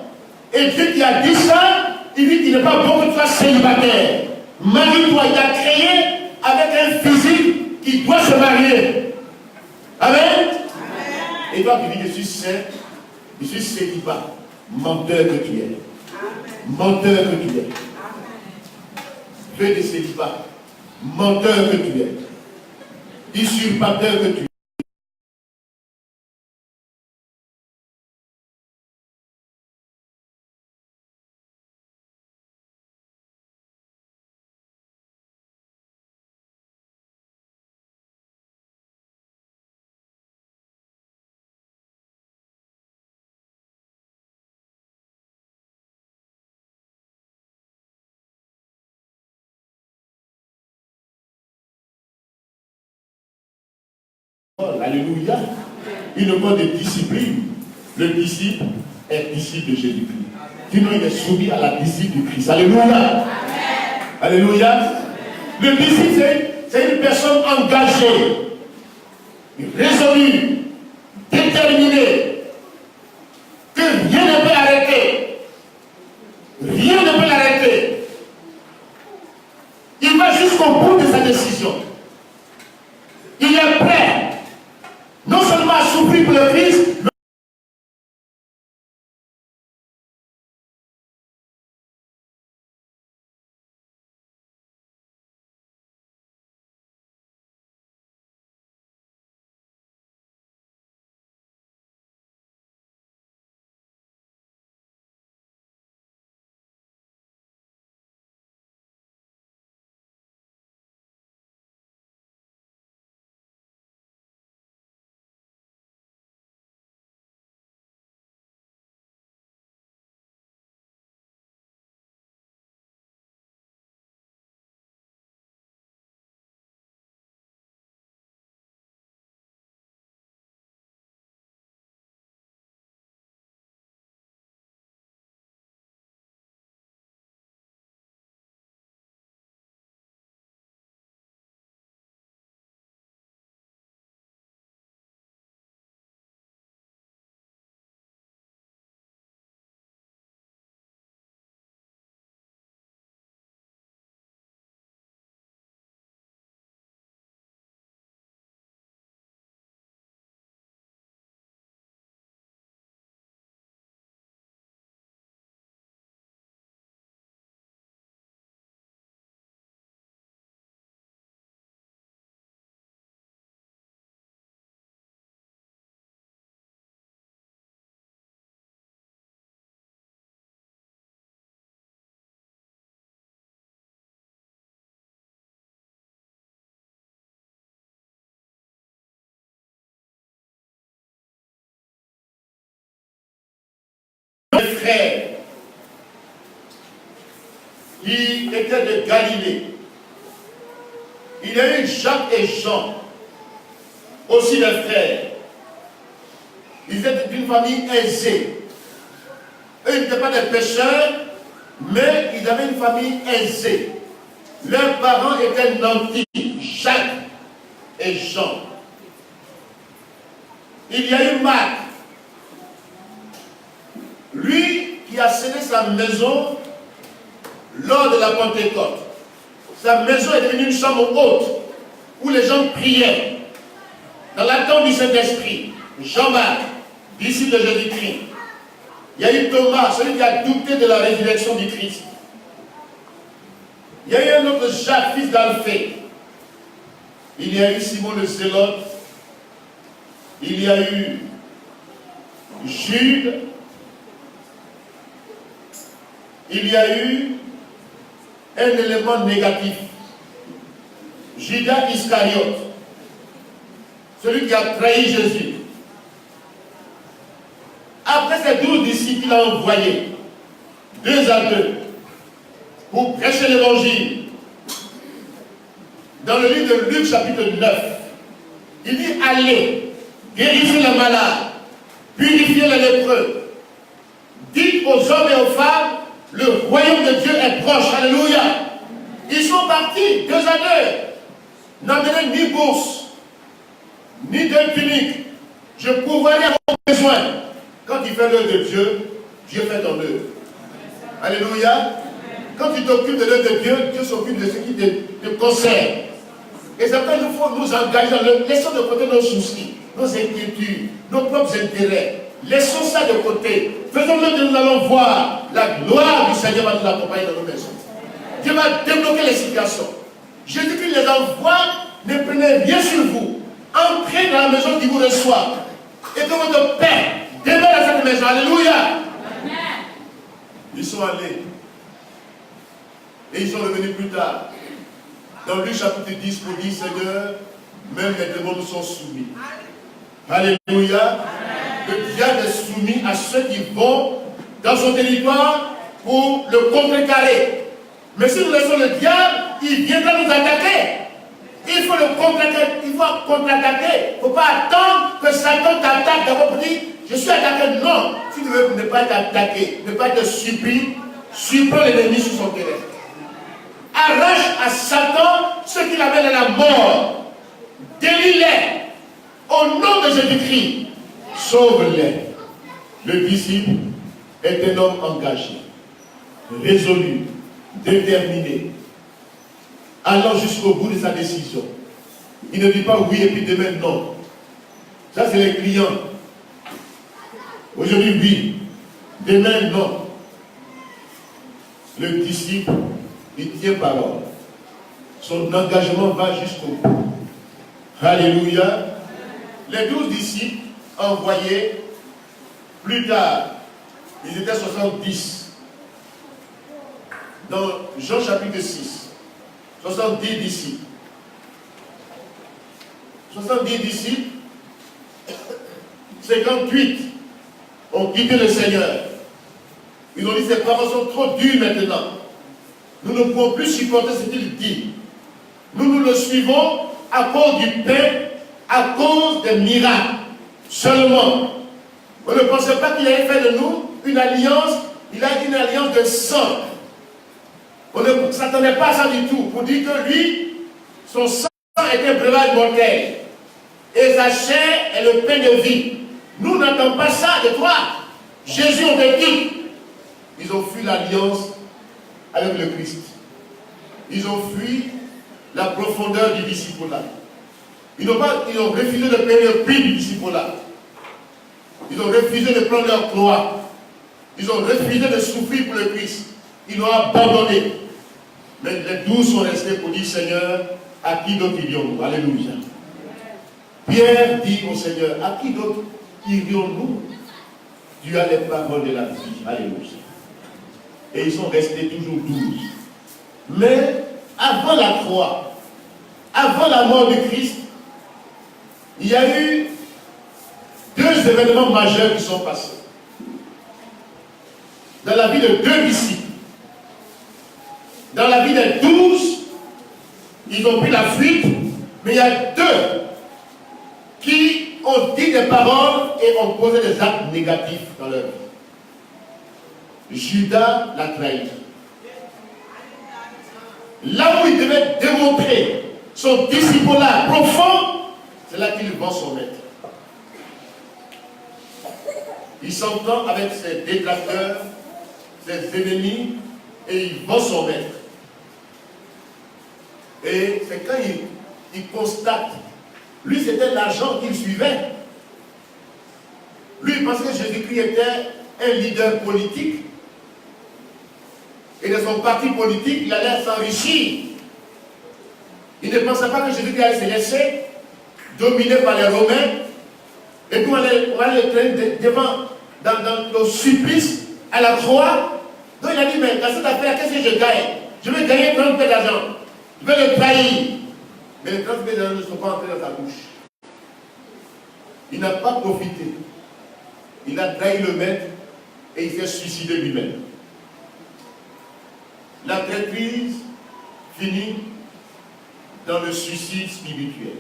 Et Dieu qui a dit ça, il dit qu'il n'est pas bon que tu sois célibataire. Marie-toi, il t'a créé avec un physique qui doit se marier. Amen. Amen. Et toi qui dis, je suis saint, je suis célibat. Menteur que tu es. Menteur que tu es. Fais des célibats. Menteur que tu es. Usurpateur que tu es. Alléluia. Une code de discipline. Le disciple est disciple de Jésus-Christ. Sinon, il est soumis à la discipline du Christ. Alléluia. Amen. Alléluia. Le disciple, c'est une personne engagée, résolue, déterminée, que rien ne peut arrêter. Rien ne peut l'arrêter. Il va jusqu'au bout de sa décision. Il est prêt. Non seulement à souffrir pour le Christ, mais les frères qui étaient de Galilée, il y a eu Jacques et Jean, aussi des frères. Ils étaient d'une famille aisée. Eux, ils n'étaient pas des pécheurs, mais ils avaient une famille aisée. Leurs parents étaient nantis, Jacques et Jean. Il y a eu Marc, lui qui a scellé sa maison lors de la Pentecôte. Sa maison est devenue une chambre haute où les gens priaient dans l'attente du Saint-Esprit. Jean-Marc, disciple de Jésus-Christ. Il y a eu Thomas, celui qui a douté de la résurrection du Christ. Il y a eu un autre Jacques, fils d'Alphée. Il y a eu Simon le Zélote. Il y a eu Jude. Il y a eu un élément négatif. Judas Iscariote. celui qui a trahi Jésus. Après ces 12 disciples, il a envoyé 2 à 2 pour prêcher l'évangile. Dans le livre de Luc chapitre 9, il dit allez, guérissez les malades, purifiez les lépreux, dites aux hommes et aux femmes, le royaume de Dieu est proche. Alléluia. Ils sont partis 2 à 2, n'amenaient ni bourse, ni de tunique. Je pourvoirai à vos besoins. Quand tu fais l'œuvre de Dieu, Dieu fait ton œuvre. Alléluia. Quand tu t'occupes de l'œuvre de Dieu, Dieu s'occupe de ce qui te concerne. Et c'est pourquoi il faut nous engager dans le... Laissons de côté nos soucis, nos inquiétudes, nos propres intérêts. Laissons ça de côté. Faisons-le que nous allons voir la gloire du Seigneur va nous accompagner dans nos maisons. Dieu va débloquer les situations. Jésus-Christ les envoie, ne prenez rien sur vous. Entrez dans la maison qui vous reçoit. Et que votre Père demeure dans cette maison. Alléluia. Amen. Ils sont allés. Et ils sont revenus plus tard. Dans Luc chapitre 10, pour dire, Seigneur, même les démons nous sont soumis. Alléluia. Le diable est soumis à ceux qui vont dans son territoire pour le contrecarrer. Mais si nous laissons le diable, il viendra nous attaquer. Il faut le contre-attaquer. Il faut contre-attaquer. Il ne faut pas attendre que Satan t'attaque d'abord pour dire, je suis attaqué. Non. Si tu veux ne pas être attaqué, ne pas être surpris, surprends l'ennemi sur son terrain. Arrache à Satan ce qui l'amène à la mort. Délie-les. Au nom de Jésus-Christ, sauve-les. Le disciple est un homme engagé, résolu, déterminé, allant jusqu'au bout de sa décision. Il ne dit pas oui et puis demain non. Ça c'est les clients. Aujourd'hui oui, demain non. Le disciple, il tient parole. Son engagement va jusqu'au bout. Alléluia. Les 12 disciples envoyés plus tard, ils étaient 70. Dans Jean chapitre 6, 70 disciples. 70 disciples, 58 ont quitté le Seigneur. Ils ont dit, ces paroles sont trop dures maintenant. Nous ne pouvons plus supporter ce qu'il dit. Nous le suivons à cause du pain, à cause des miracles. Seulement, on ne pensait pas qu'il avait fait de nous une alliance. Il a une alliance de sang. On ne s'attendait pas à ça du tout. Pour dire que lui, son sang était un breuvage mortel. Et sa chair est le pain de vie. Nous n'attendons pas ça de toi. Jésus, on te quitte. Ils ont fui l'alliance avec le Christ. Ils ont fui la profondeur du disciple-là. Ils ont refusé de payer le prix du disciple-là. Ils ont refusé de prendre leur croix. Ils ont refusé de souffrir pour le Christ. Ils l'ont abandonné. Mais les 12 sont restés pour dire, Seigneur, à qui d'autre irions-nous? Alléluia. Pierre dit au Seigneur, à qui d'autre irions-nous? Tu as les paroles de la vie. Alléluia. Et ils sont restés toujours 12. Mais avant la croix, avant la mort du Christ, il y a eu 2 événements majeurs qui sont passés. Dans la vie de 2 disciples. Dans la vie des 12, ils ont pris la fuite, mais il y a 2 qui ont dit des paroles et ont posé des actes négatifs dans leur vie. Judas l'a trahi. Là où il devait démontrer son disciple-là profond, c'est là qu'il vend son maître. Il s'entend avec ses détracteurs, ses ennemis, et il vend son maître. Et c'est quand il constate, lui c'était l'argent qu'il suivait. Lui il pensait que Jésus-Christ était un leader politique. Et de son parti politique, il allait s'enrichir. Il ne pensait pas que Jésus-Christ allait se laisser dominer par les Romains. Et puis on allait le traîner devant, dans le supplice, à la croix. Donc il a dit, mais dans cette affaire, qu'est-ce que je gagne? Je vais gagner 30 000 d'argent. Je vais le trahir. Mais les 30 000 d'argent ne sont pas entrés dans sa bouche. Il n'a pas profité. Il a trahi le maître et il s'est suicidé lui-même. La traîtrise finit dans le suicide spirituel.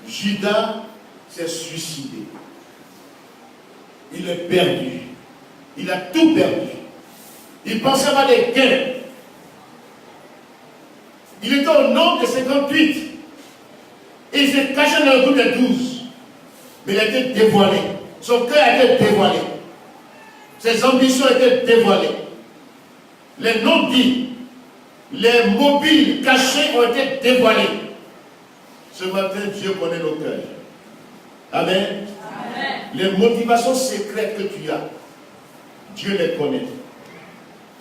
Judas s'est suicidé. Il est perdu. Il a tout perdu. Il pensait avoir des gains. Il était au nombre de 58. Et il s'est caché dans le groupe des 12. Mais il a été dévoilé. Son cœur a été dévoilé. Ses ambitions étaient dévoilées. Les non-dits, les mobiles cachés ont été dévoilés. Ce matin, Dieu connaît nos cœurs. Amen. Amen. Les motivations secrètes que tu as, Dieu les connaît.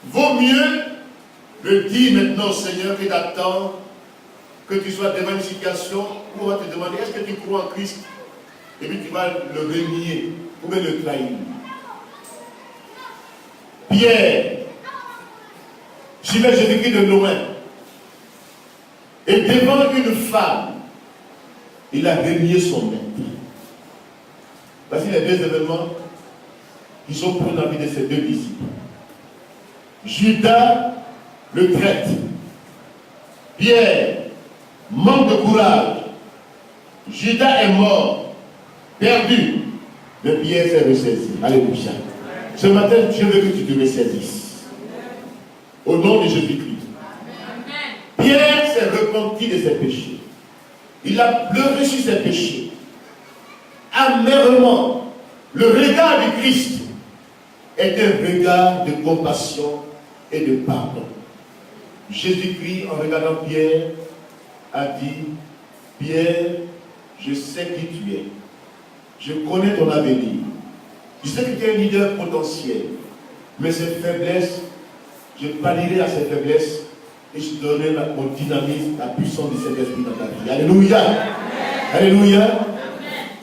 Vaut mieux le dire maintenant au Seigneur que d'attendre que tu sois devant une situation où on va te demander est-ce que tu crois en Christ? Et puis tu vas le renier ou bien le trahir. Pierre, suivait Jésus-Christ de loin. Et devant une femme, il a renié son maître. Voici les deux événements qui sont pris dans la vie de ces deux disciples. Judas le traite. Pierre manque de courage. Judas est mort, perdu. Mais Pierre s'est ressaisi. Alléluia. Ce matin, Dieu veut que tu te ressaisisses. Au nom de Jésus-Christ. Pierre s'est repenti de ses péchés. Il a pleuré sur ses péchés. Amèrement. Le regard du Christ est un regard de compassion et de pardon. Jésus-Christ, en regardant Pierre, a dit, Pierre, je sais qui tu es. Je connais ton avenir. Je sais que tu es un leader potentiel. Mais ces faiblesses, je pallierai à ces faiblesses et je donnerai mon dynamisme, la puissance de cet esprit dans ta vie. Alléluia. Amen. Alléluia.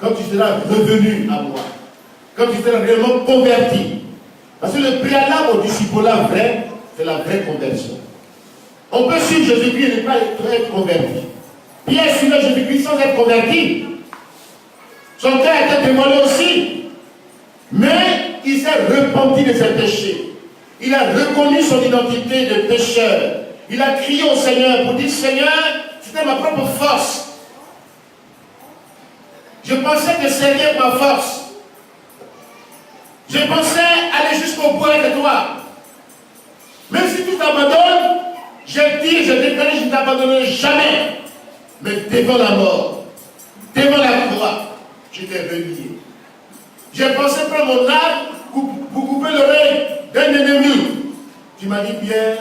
Quand tu seras revenu à moi, quand tu seras réellement converti, parce que le préalable au disciple-là vrai, c'est la vraie conversion. On peut suivre Jésus-Christ et ne pas être converti. Pierre suivait Jésus-Christ sans être converti. Son cœur était dévoilé aussi. Mais il s'est repenti de ses péchés. Il a reconnu son identité de pécheur. Il a crié au Seigneur pour dire, Seigneur, c'était ma propre force. Je pensais te servir ma force. Je pensais aller jusqu'au bout avec toi. Même si tu t'abandonnes, je déclare, je ne t'abandonnerai jamais. Mais devant la mort, devant la croix, je t'ai renié. J'ai pensé prendre mon arme pour couper l'oreille d'un ennemi. Tu m'as dit, Pierre,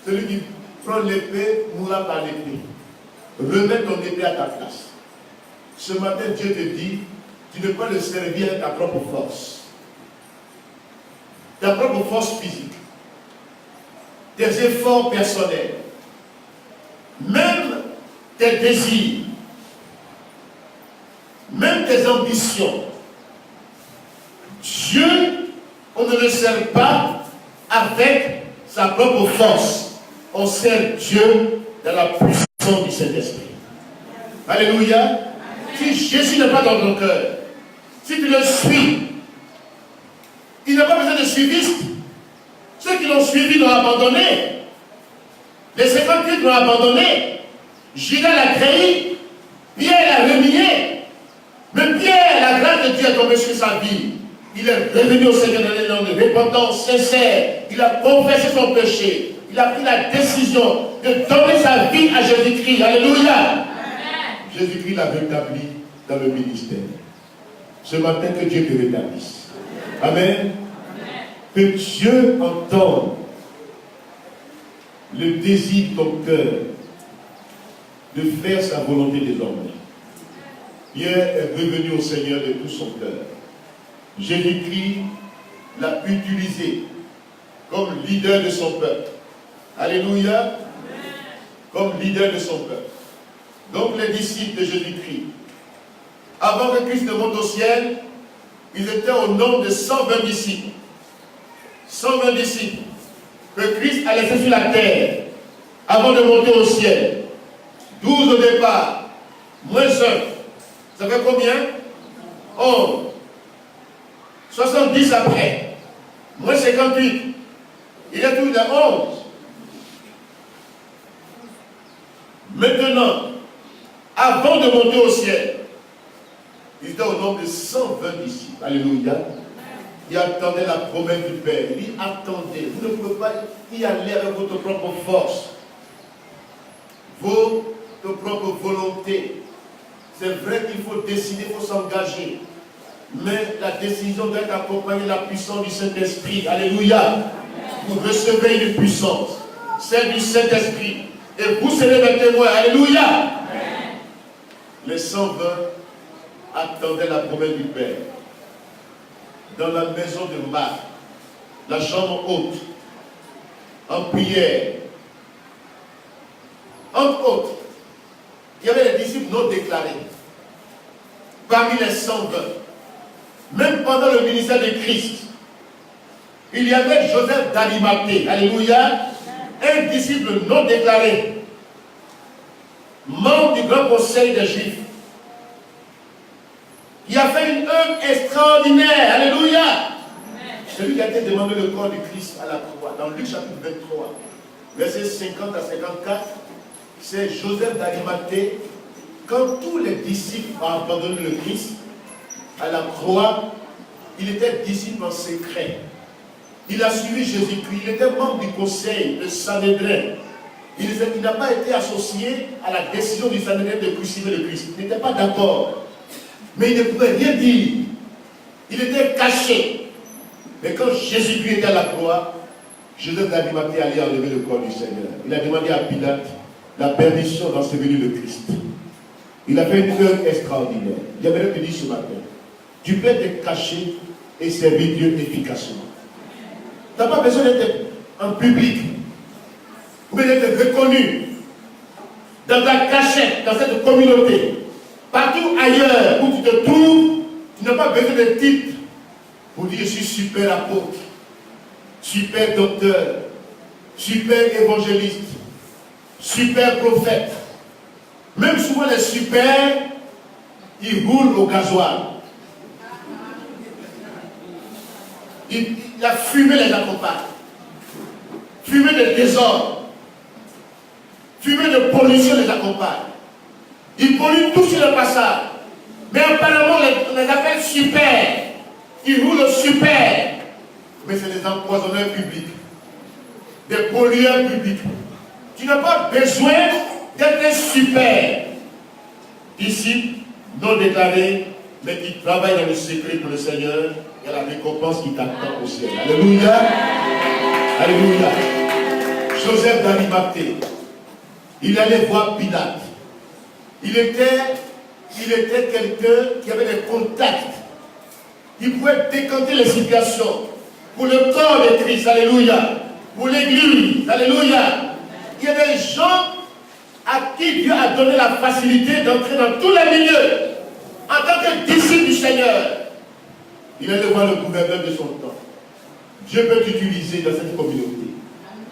celui qui prend l'épée mourra par l'épée. Remets ton épée à ta place. Ce matin, Dieu te dit, tu ne peux pas le servir avec ta propre force. Ta propre force physique. Tes efforts personnels. Même tes désirs. Même tes ambitions. Dieu, on ne le sert pas avec sa propre force. On sert Dieu dans la puissance du Saint-Esprit. Alléluia. Amen. Si Jésus n'est pas dans ton cœur, si tu le suis, il n'a pas besoin de suivistes. Ceux qui l'ont suivi l'ont abandonné. Les 58 l'ont abandonné. Judas l'a trahi. Pierre l'a renié. Mais Pierre, la grâce de Dieu est tombée sur sa vie. Il est revenu au Seigneur dans une repentance sincère. Il a confessé son péché. Il a pris la décision de donner sa vie à Jésus-Christ. Alléluia. Jésus-Christ l'a rétabli dans le ministère. Ce matin, que Dieu te rétablisse. Amen. Que Dieu entende le désir de ton cœur de faire sa volonté désormais. Pierre est revenu au Seigneur de tout son cœur. Jésus-Christ l'a utilisé comme leader de son peuple. Alléluia. Amen. Comme leader de son peuple. Donc les disciples de Jésus-Christ, avant que Christ ne monte au ciel, ils étaient au nombre de 120 disciples. 120 disciples que Christ a laissés sur la terre avant de monter au ciel. 12 au départ, moins 1. Ça fait combien? 11. 70 après. Moins 58. Il est toujours à 11. Maintenant, avant de monter au ciel, il était au nombre de 120 disciples. Alléluia. Il attendait la promesse du Père. Il dit, attendez. Vous ne pouvez pas y aller avec votre propre force. Votre propre volonté. C'est vrai qu'il faut décider, il faut s'engager. Mais la décision doit être accompagnée de la puissance du Saint-Esprit. Alléluia. Vous recevez une puissance. Celle du Saint-Esprit. Et vous serez mes témoins. Alléluia. Les 120 attendaient la promesse du Père. Dans la maison de Marc, la chambre haute, en prière. Entre autres, il y avait les disciples non déclarés. Parmi les 120. Même pendant le ministère de Christ, il y avait Joseph d'Arimathée. Alléluia. Un disciple non déclaré. Membre du grand conseil des Juifs. Il a fait une œuvre extraordinaire. Alléluia. Celui qui a été demandé le corps du Christ à la croix. Dans Luc chapitre 23, versets 50 à 54, c'est Joseph d'Arimathée. Quand tous les disciples ont abandonné le Christ à la croix, il était disciple en secret. Il a suivi Jésus-Christ. Il était membre du conseil de Sanhédrin. Il n'a pas été associé à la décision du Sanhédrin de crucifier le Christ. Il n'était pas d'accord. Mais il ne pouvait rien dire. Il était caché. Mais quand Jésus-Christ était à la croix, Joseph d'Arimathée allait enlever le corps du Seigneur. Il a demandé à Pilate la permission d'ensevelir le Christ. Il a fait une œuvre extraordinaire. J'aimerais te dire ce matin, tu peux être caché et servir Dieu efficacement. Tu n'as pas besoin d'être en public, ou bien d'être reconnu dans ta cachette, dans cette communauté. Partout ailleurs où tu te trouves, tu n'as pas besoin de titre pour dire je suis super apôtre, super docteur, super évangéliste, super prophète. Même souvent les super, ils roulent au gasoil. La fumée les accompagne. Fumée de désordre. Fumée de pollution les accompagne. Ils polluent tout sur le passage. Mais apparemment, on les appelle super. Ils roulent super. Mais c'est des empoisonneurs publics. Des pollueurs publics. Tu n'as pas besoin d'être super. Disciple, non déclaré, mais qui travaille dans le secret pour le Seigneur. Il y a la récompense qui t'attend au ciel. Alléluia. Alléluia. Joseph d'Arimathée. Il allait voir Pilate. Il était quelqu'un qui avait des contacts. Il pouvait décanter les situations. Pour le corps de Christ. Alléluia. Pour l'église. Alléluia. Il y avait des gens à qui Dieu a donné la facilité d'entrer dans tous les milieux. En tant que disciple du Seigneur. Il allait voir le gouverneur de son temps. Dieu peut t'utiliser dans cette communauté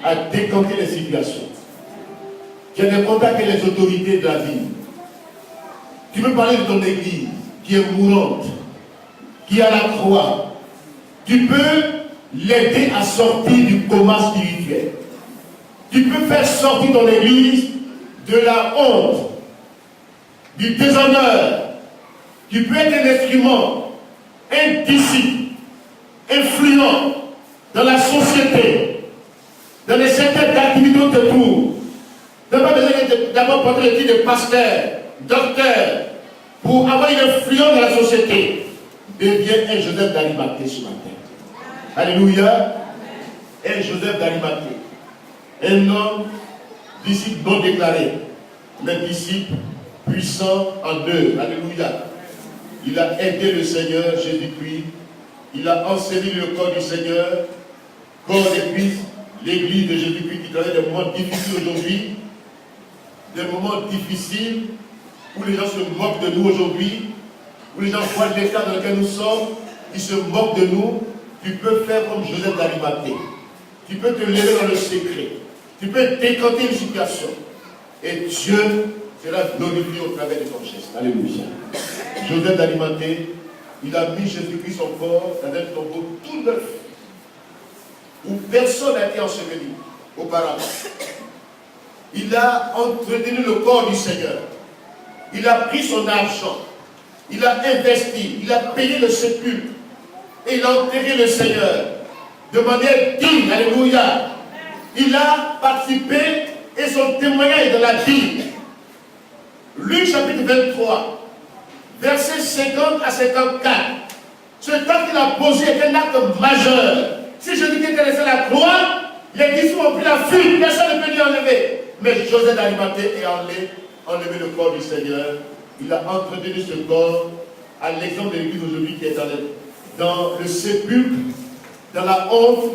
à décanter les situations. Tu as des contacts avec les autorités de la ville. Tu peux parler de ton église qui est mourante, qui est à la croix. Tu peux l'aider à sortir du coma spirituel. Tu peux faire sortir ton église de la honte, du déshonneur. Tu peux être un instrument, un disciple, influent dans la société, dans les secteurs d'activité autour. Tu n'as pas besoin d'abord porter le titre de pasteur, docteur, pour avoir une influence dans la société. Deviens un Joseph d'Arimathée ce matin. Alléluia. Un Joseph d'Arimathée. Un homme, disciple non déclaré, mais disciple puissant en œuvre. Alléluia. Il a aidé le Seigneur Jésus-Christ. Il a enseigné le corps du Seigneur, corps de Christ, l'église de Jésus-Christ qui connaît des moments difficiles aujourd'hui, des moments difficiles où les gens se moquent de nous aujourd'hui, où les gens voient l'état dans lequel nous sommes, ils se moquent de nous. Tu peux faire comme Joseph d'Arimathée. Tu peux te lever dans le secret. Tu peux décanter une situation. Et Dieu sera glorifié au travers de ton geste. Alléluia. Joseph d'Arimathée, il a mis Jésus-Christ son corps dans un tombeau tout neuf, où personne n'a été enseveli auparavant. Il a entretenu le corps du Seigneur. Il a pris son argent. Il a investi. Il a payé le sépulcre. Et il a enterré le Seigneur de manière digne. Alléluia. Il a participé et son témoignage est dans la Bible. Luc chapitre 23, versets 50 à 54. Ce temps qu'il a posé est un acte majeur. Si Jésus-Christ était resté à la croix, les disciples ont pris la fuite, personne ne peut lui enlever. Mais Joseph d'Arimathée a enlevé le corps du Seigneur. Il a entretenu ce corps à l'exemple de l'Église aujourd'hui qui est dans le sépulcre, dans la honte,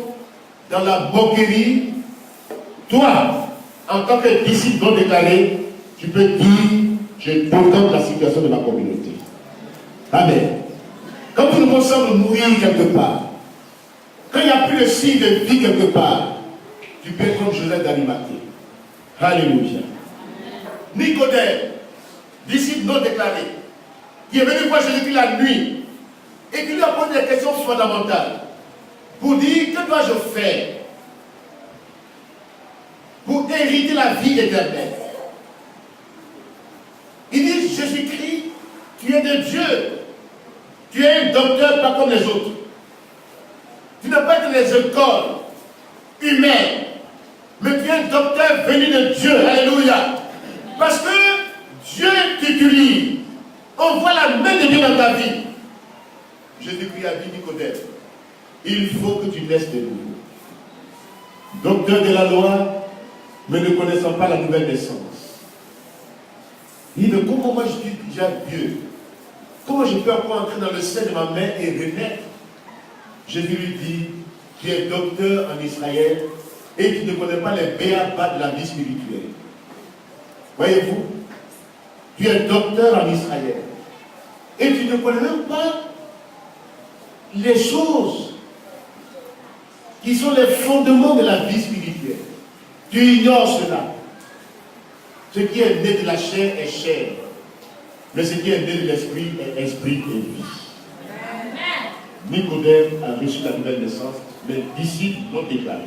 dans la moquerie. Toi, en tant que disciple non déclaré, tu peux dire, je contente la situation de ma communauté. Amen. Quand tout le monde semble mourir quelque part, quand il n'y a plus de signe de vie quelque part, tu peux être comme Joseph d'Arimathée. Alléluia. Nicodème, disciple non déclaré, qui est venu voir Jésus-Christ la nuit et qui lui a posé des questions fondamentales pour dire que dois-je faire pour hériter la vie éternelle. Il dit, Jésus-Christ, tu es de Dieu. Tu es un docteur pas comme les autres. Tu n'as pas été les écoles humaines, mais tu es un docteur venu de Dieu. Alléluia. Parce que Dieu t'utilise. On voit la main de Dieu dans ta vie. Jésus-Christ a dit, Nicodème, il faut que tu naisses de nouveau. Docteur de la loi, mais ne connaissant pas la nouvelle naissance. Il dit, mais comment moi je suis déjà vieux? Comment je peux encore entrer dans le sein de ma mère et renaître? Jésus lui dit, tu es docteur en Israël et tu ne connais pas les béabas de la vie spirituelle. Voyez-vous, tu es docteur en Israël et tu ne connais même pas les choses qui sont les fondements de la vie spirituelle. Tu ignores cela. Ce qui est né de la chair est chair, mais ce qui est né de l'esprit est esprit et vie. Nicodème a reçu la nouvelle naissance, mais disciple non déclaré.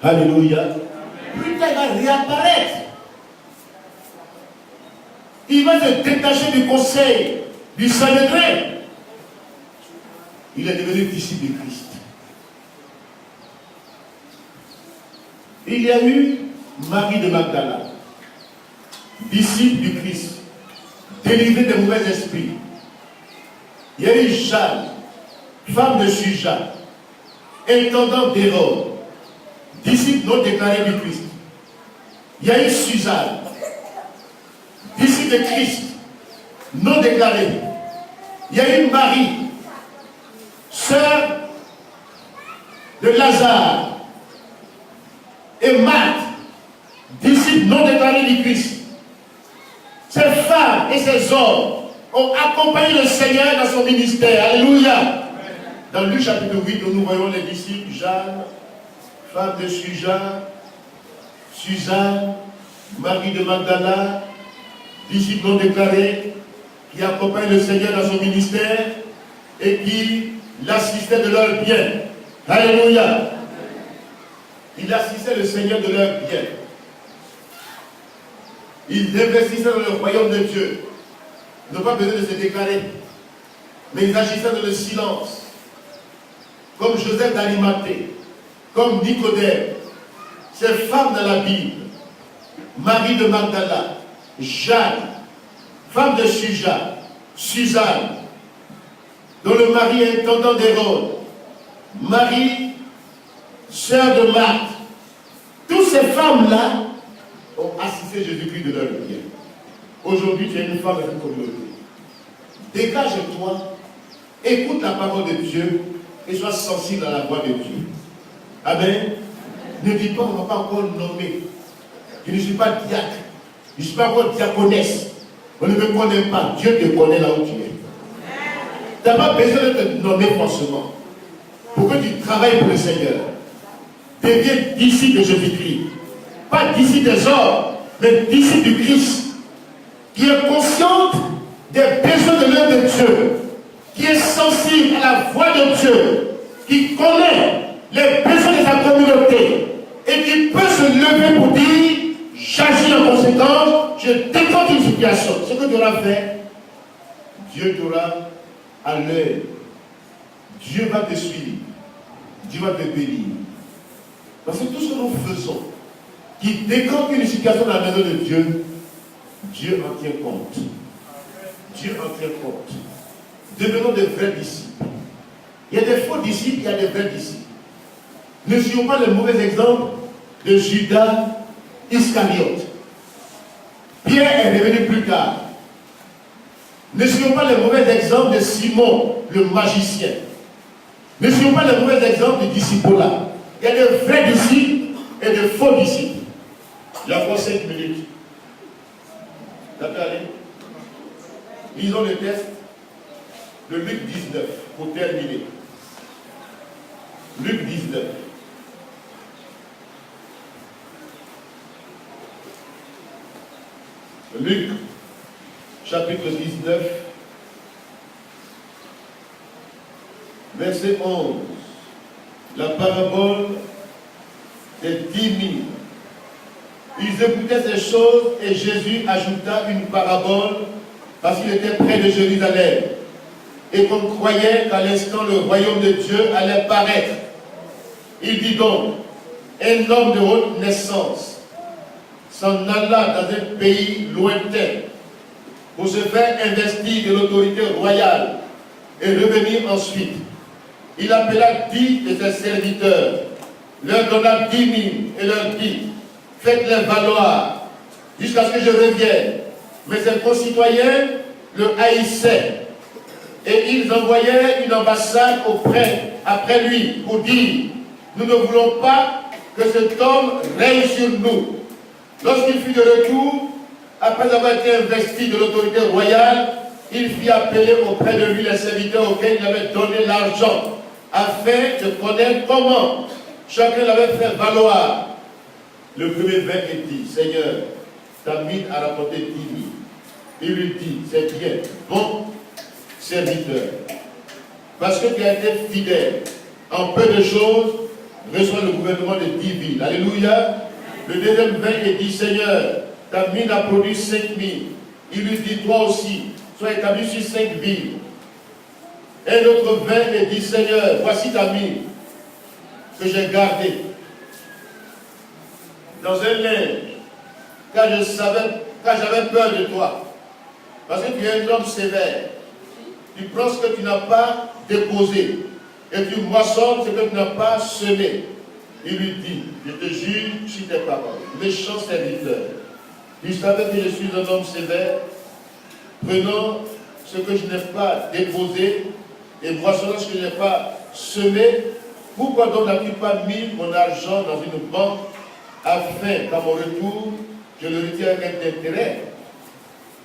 Alléluia. Plus tard, il va réapparaître. Il va se détacher du conseil du Sanhédrin. Il est devenu disciple de Christ. Il y a eu Marie de Magdala, disciple du Christ, délivré des mauvais esprits. Il y a eu Jeanne, femme de Suja, intendant d'Hérode, disciple non déclaré du Christ. Il y a eu Suzanne, disciple de Christ, non déclaré. Il y a eu Marie, sœur de Lazare, et Marthe, disciple non déclaré du Christ. Ces femmes et ces hommes ont accompagné le Seigneur dans son ministère. Alléluia. Dans Luc chapitre 8, nous voyons les disciples, Jeanne, femme de Suja, Suzanne, Marie de Magdala, disciple non déclaré, qui accompagnent le Seigneur dans son ministère et qui l'assistaient de leur bien. Alléluia. Ils assistaient le Seigneur de leur bien. Ils investissaient dans le royaume de Dieu. Ils n'ont pas besoin de se déclarer. Mais ils agissaient dans le silence. Comme Joseph d'Arimathée, comme Nicodème. Ces femmes dans la Bible. Marie de Magdala, Jeanne, femme de Suja, Suzanne, dont le mari est intendant d'Hérode, Marie, sœur de Marthe. Toutes ces femmes-là ont assisté Jésus-Christ de leur bien. Aujourd'hui, tu es une femme de la communauté. Dégage-toi, écoute la parole de Dieu et sois sensible à la voix de Dieu. Amen. Ne dis pas, on ne va pas encore nommer. Je ne suis pas diacre. Je ne suis pas encore diaconesse. On ne me connaît pas. Dieu te connaît là où tu es. Tu n'as pas besoin de te nommer forcément. Pour que tu travailles pour le Seigneur. Deviens disciple de Jésus-Christ. Pas disciple des hommes, mais disciple du Christ. Qui est consciente des besoins besoin de l'œuvre de Dieu, qui est sensible à la voix de Dieu, qui connaît les besoins de sa communauté et qui peut se lever pour dire j'agis en conséquence, je défends une situation. Ce que tu auras fait, Dieu t'aura à l'œil. Dieu va te suivre. Dieu va te bénir. Parce que tout ce que nous faisons, qui décante une situation dans la maison de Dieu, Dieu en tient compte. Dieu en tient compte. Devenons de vrais disciples. Il y a des faux disciples, il y a des vrais disciples. Ne suivons pas le mauvais exemple de Judas Iscariote. Pierre est revenu plus tard. Ne suivons pas le mauvais exemple de Simon, le magicien. Ne suivons pas le mauvais exemple du disciple-là. Il y a de vrais disciples et de faux disciples. J'ai encore 5 minutes. D'accord, allez. Lisons le texte de Luc 19 pour terminer. Luc 19. Luc, chapitre 19, verset 11. La parabole des 10 000. Ils écoutaient ces choses et Jésus ajouta une parabole parce qu'il était près de Jérusalem et qu'on croyait qu'à l'instant le royaume de Dieu allait paraître. Il dit donc, un homme de haute naissance s'en alla dans un pays lointain pour se faire investir de l'autorité royale et revenir ensuite. Il appela 10 de ses serviteurs, leur donna 10 000 et leur dit, faites-les valoir jusqu'à ce que je revienne. Mais ses concitoyens le haïssaient et ils envoyaient une ambassade après lui pour dire, nous ne voulons pas que cet homme règne sur nous. Lorsqu'il fut de retour, après avoir été investi de l'autorité royale, il fit appeler auprès de lui les serviteurs auxquels il avait donné l'argent, afin de connaître comment chacun l'avait fait valoir. Le premier vint et dit, Seigneur, ta mine a rapporté 10 000. Il lui dit, c'est bien, bon serviteur, parce que tu as été fidèle en peu de choses, reçois le gouvernement de 10 000. Alléluia. Le deuxième vint et dit, Seigneur, ta mine a produit 5 000. Il lui dit, toi aussi, sois établi sur 5 villes. Un autre vint et dit, Seigneur, voici ta mine que j'ai gardée dans un linge, car j'avais peur de toi. Parce que tu es un homme sévère. Tu prends ce que tu n'as pas déposé et tu moissonnes ce que tu n'as pas semé. Il lui dit, je te jure sur tes paroles, méchant serviteur, tu savais que je suis un homme sévère, prenant ce que je n'ai pas déposé et moissonnant ce que je n'ai pas semé. Pourquoi donc n'as-tu pas mis mon argent dans une banque afin qu'à mon retour, je le retire avec un intérêt?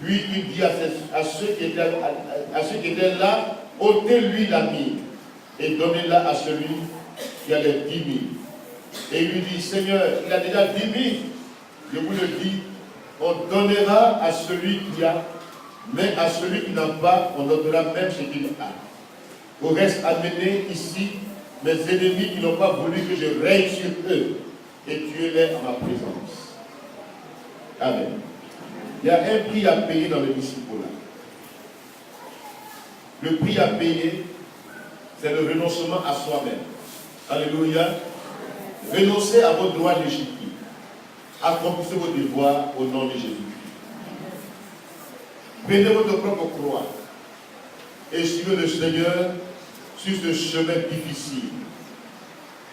Puis il dit à ceux qui étaient là, ôtez-lui la mine et donnez-la à celui qui a les 10 000. Et il lui dit, Seigneur, il a déjà 10 000. Je vous le dis, on donnera à celui qui a, mais à celui qui n'a pas, on donnera même ce qu'il a. Au reste, amenez ici mes ennemis qui n'ont pas voulu que je règne sur eux et tuez-les en ma présence. Amen. Il y a un prix à payer dans le disciple-là. Le prix à payer, c'est le renoncement à soi-même. Alléluia. Renoncez à vos droits légitimes. Accomplissez vos devoirs au nom de Jésus. Prenez votre propre croix et suivez le Seigneur sur ce chemin difficile.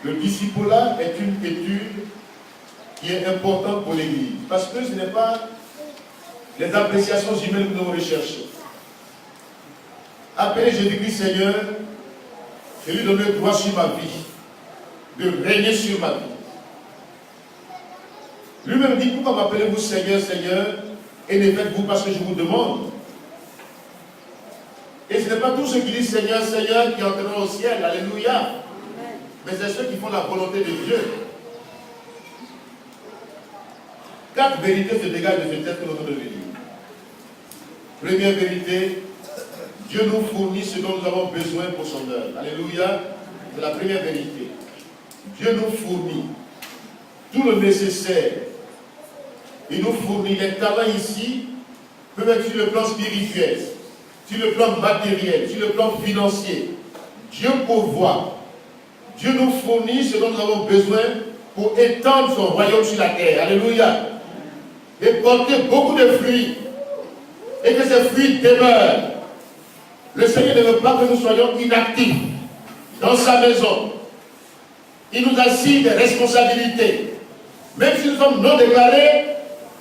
Le disciple-là est une étude qui est importante pour l'Église. Parce que ce n'est pas les appréciations humaines que nous devons rechercher. Appelez Jésus-Christ Seigneur, je lui donne le droit sur ma vie, de régner sur ma vie. Lui-même dit, pourquoi m'appelez-vous Seigneur, Seigneur, et ne faites-vous pas ce que je vous demande? Et ce n'est pas tous ceux qui disent Seigneur, Seigneur qui entreront au ciel, alléluia. Mais c'est ceux qui font la volonté de Dieu. 4 vérités se dégagent de ce texte que nous venons de lire. Première vérité, Dieu nous fournit ce dont nous avons besoin pour son œuvre. Alléluia. C'est la première vérité. Dieu nous fournit tout le nécessaire. Il nous fournit les talents ici, peuvent être sur le plan spirituel, sur le plan matériel, sur le plan financier. Dieu pourvoit. Dieu nous fournit ce dont nous avons besoin pour étendre son royaume sur la terre. Alléluia. Et porter beaucoup de fruits. Et que ces fruits demeurent. Le Seigneur ne veut pas que nous soyons inactifs dans sa maison. Il nous assigne des responsabilités. Même si nous sommes non déclarés,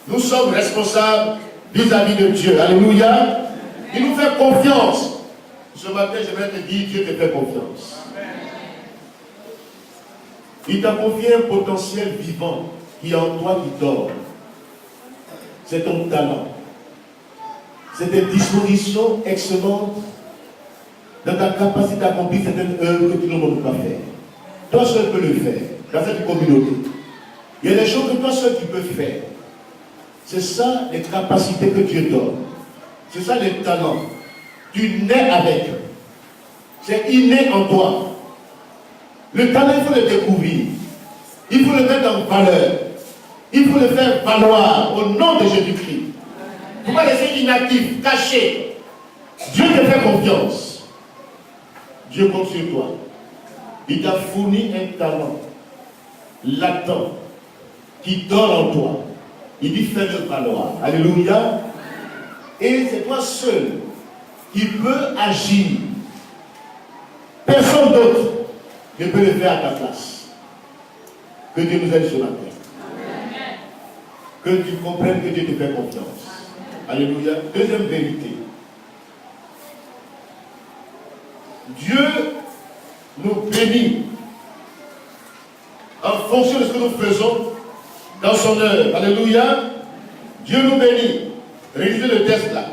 nous sommes responsables vis-à-vis de Dieu. Alléluia. Il nous fait confiance. Ce matin, je vais te dire, Dieu te fait confiance. Il t'a confié un potentiel vivant qui est en toi qui dort. C'est ton talent. C'est tes dispositions excellentes dans ta capacité d'accomplir certaines œuvres que tout le monde ne peut pas faire. Toi seul peux le faire dans cette communauté. Il y a des choses que toi seul tu peux faire. C'est ça les capacités que Dieu donne. C'est ça les talents. Tu nais avec. C'est inné en toi. Le talent, il faut le découvrir. Il faut le mettre en valeur. Il faut le faire valoir au nom de Jésus-Christ. Il ne faut pas laisser inactif, caché. Dieu te fait confiance. Dieu compte sur toi. Il t'a fourni un talent latent qui dort en toi. Il dit fais-le valoir. Alléluia. Et c'est toi seul qui peux agir. Personne d'autre ne peut le faire à ta place. Que Dieu nous aide ce matin. Que tu comprennes que Dieu te fait confiance. Alléluia. Deuxième vérité. Dieu nous bénit en fonction de ce que nous faisons dans son œuvre. Alléluia. Dieu nous bénit. Révisez le texte là.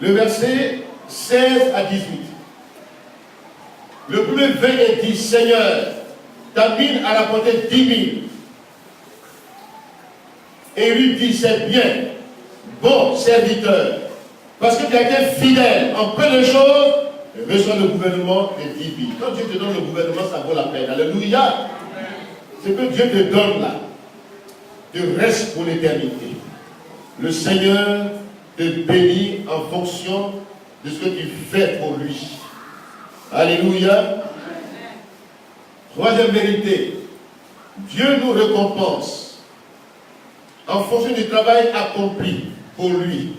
Le verset 16 à 18. Le premier verset dit, Seigneur, ta mine a rapporté 10 000. Et lui dit, c'est bien, bon serviteur, parce que tu as été fidèle en peu de choses, reçois le gouvernement de 10 000. Quand Dieu te donne le gouvernement, ça vaut la peine. Alléluia. Ce que Dieu te donne là, te reste pour l'éternité. Le Seigneur te bénit en fonction de ce que tu fais pour lui. Alléluia. Troisième vérité. Dieu nous récompense en fonction du travail accompli pour lui.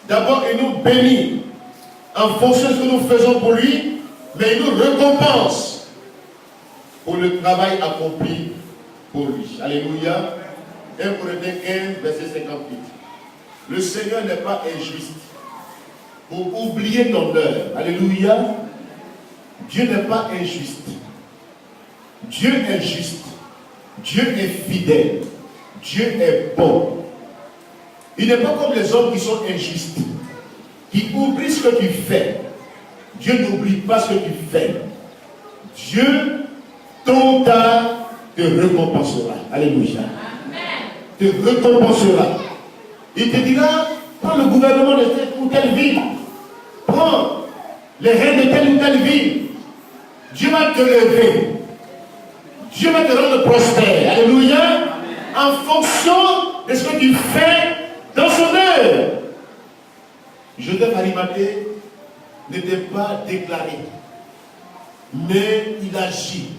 D'abord, il nous bénit en fonction de ce que nous faisons pour lui, mais il nous récompense pour le travail accompli pour lui. Alléluia. 1 Corinthiens 15, verset 58. Le Seigneur n'est pas injuste pour oublier ton œuvre. Alléluia. Dieu n'est pas injuste. Dieu est juste. Dieu est fidèle. Dieu est bon. Il n'est pas comme les hommes qui sont injustes, qui oublient ce que tu fais. Dieu n'oublie pas ce que tu fais. Dieu, tôt ou tard, te récompensera. Alléluia. Te récompensera. Il te dira, prends le gouvernement de telle ou telle ville. Prends les règnes de telle ou telle ville. Dieu va te lever. Dieu va te rendre prospère. Alléluia. En fonction de ce que tu fais dans son œuvre. Joseph Arimathée n'était pas déclaré, mais il agit.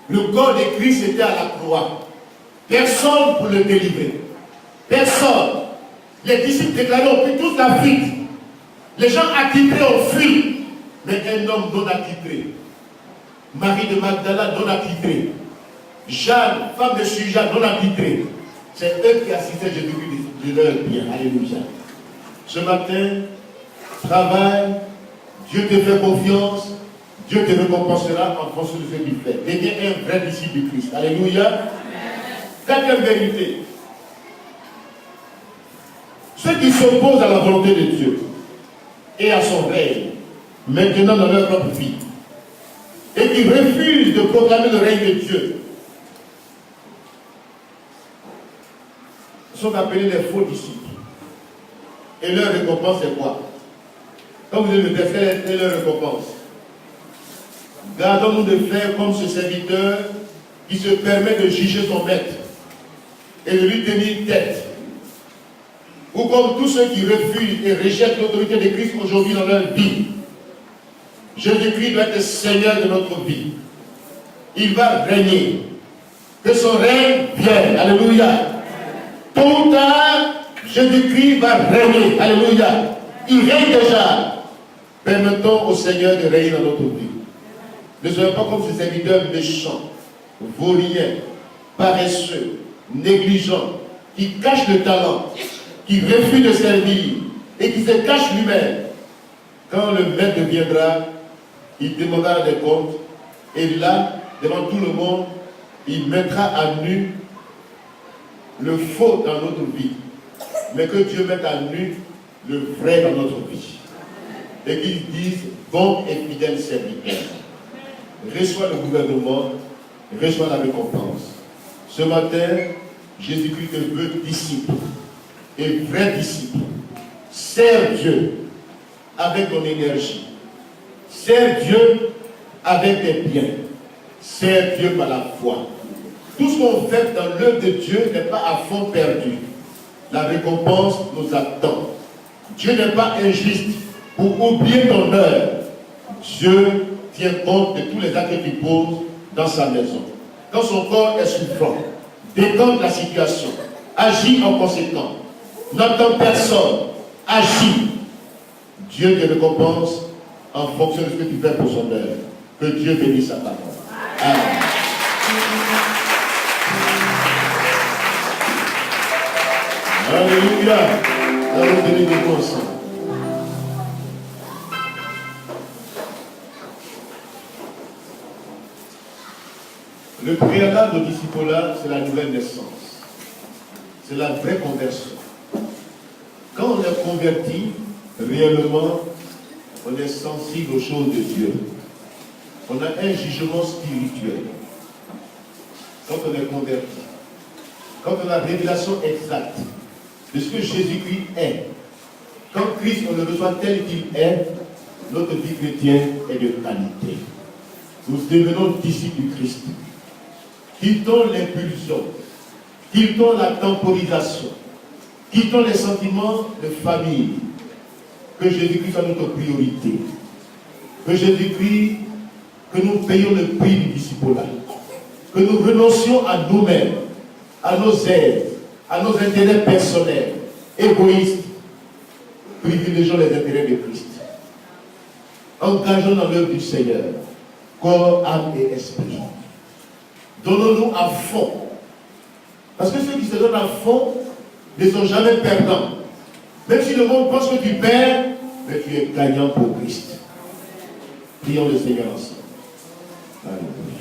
Le corps de Christ était à la croix. Personne pour le délivrer. Personne. Les disciples déclarés ont pris toute la fuite. Les gens attitrés ont fui. Mais un homme non attitré. Marie de Magdala non attitrée. Jeanne, femme de Suja non attitrée. C'est eux qui assistaient Jésus-Christ de leur bien. Alléluia. Ce matin, travaille. Dieu te fait confiance. Dieu te récompensera en fonction de ce qu'il fait. Deviens un vrai disciple du Christ. Alléluia. Quatrième vérité. Ceux qui s'opposent à la volonté de Dieu et à son règne, maintenant dans leur propre vie, et qui refusent de proclamer le règne de Dieu, sont appelés les faux disciples. Et leur récompense est quoi? Quand vous avez le verset, quelle est leur récompense? Gardons-nous de faire comme ce serviteur qui se permet de juger son maître et de lui tenir tête. Ou comme tous ceux qui refusent et rejettent l'autorité de Christ aujourd'hui dans leur vie. Jésus-Christ doit être Seigneur de notre vie. Il va régner. Que son règne vienne. Alléluia. Tôt ou tard, Jésus-Christ va régner. Alléluia. Il règne déjà. Permettons au Seigneur de régner dans notre vie. Ne soyons pas comme ces serviteurs méchants, vauriens, paresseux, négligents, qui cachent le talent, qui refusent de servir et qui se cachent lui-même. Quand le maître viendra, il demandera des comptes et là, devant tout le monde, il mettra à nu le faux dans notre vie, mais que Dieu mette à nu le vrai dans notre vie. Et qu'il dise, bon et fidèle serviteur, reçois le gouvernement, reçois la récompense. Ce matin, Jésus-Christ te veut disciple, et vrai disciple. Sers Dieu avec ton énergie. Sers Dieu avec tes biens. Sers Dieu par la foi. Tout ce qu'on fait dans l'œuvre de Dieu n'est pas à fond perdu. La récompense nous attend. Dieu n'est pas injuste pour oublier ton œuvre. Dieu tient compte de tous les actes que tu poses dans sa maison. Quand son corps est souffrant, détente la situation, agis en conséquence. N'attends personne, agis. Dieu te récompense en fonction de ce que tu fais pour son œuvre. Que Dieu bénisse sa parole. Amen. Alléluia. Allons donner des mots ensemble. Le préalable au discipulat, c'est la nouvelle naissance. C'est la vraie conversion. Quand on est converti, réellement, on est sensible aux choses de Dieu. On a un jugement spirituel. Quand on est converti, quand on a la révélation exacte de ce que Jésus-Christ est, quand Christ, on le reçoit tel qu'il est, notre vie chrétienne est de qualité. Nous devenons disciples du Christ. Quittons l'impulsion, quittons la temporisation, quittons les sentiments de famille. Que Jésus-Christ soit notre priorité. Que Jésus-Christ, que nous payons le prix du discipulat. Que nous renoncions à nous-mêmes, à nos aides, à nos intérêts personnels, égoïstes, privilégions les intérêts de Christ. Engageons dans l'œuvre du Seigneur, corps, âme et esprit. Donnons-nous à fond. Parce que ceux qui se donnent à fond ne sont jamais perdants. Même si le monde pense que tu perds, mais tu es gagnant pour Christ. Prions le Seigneur ensemble. Alléluia.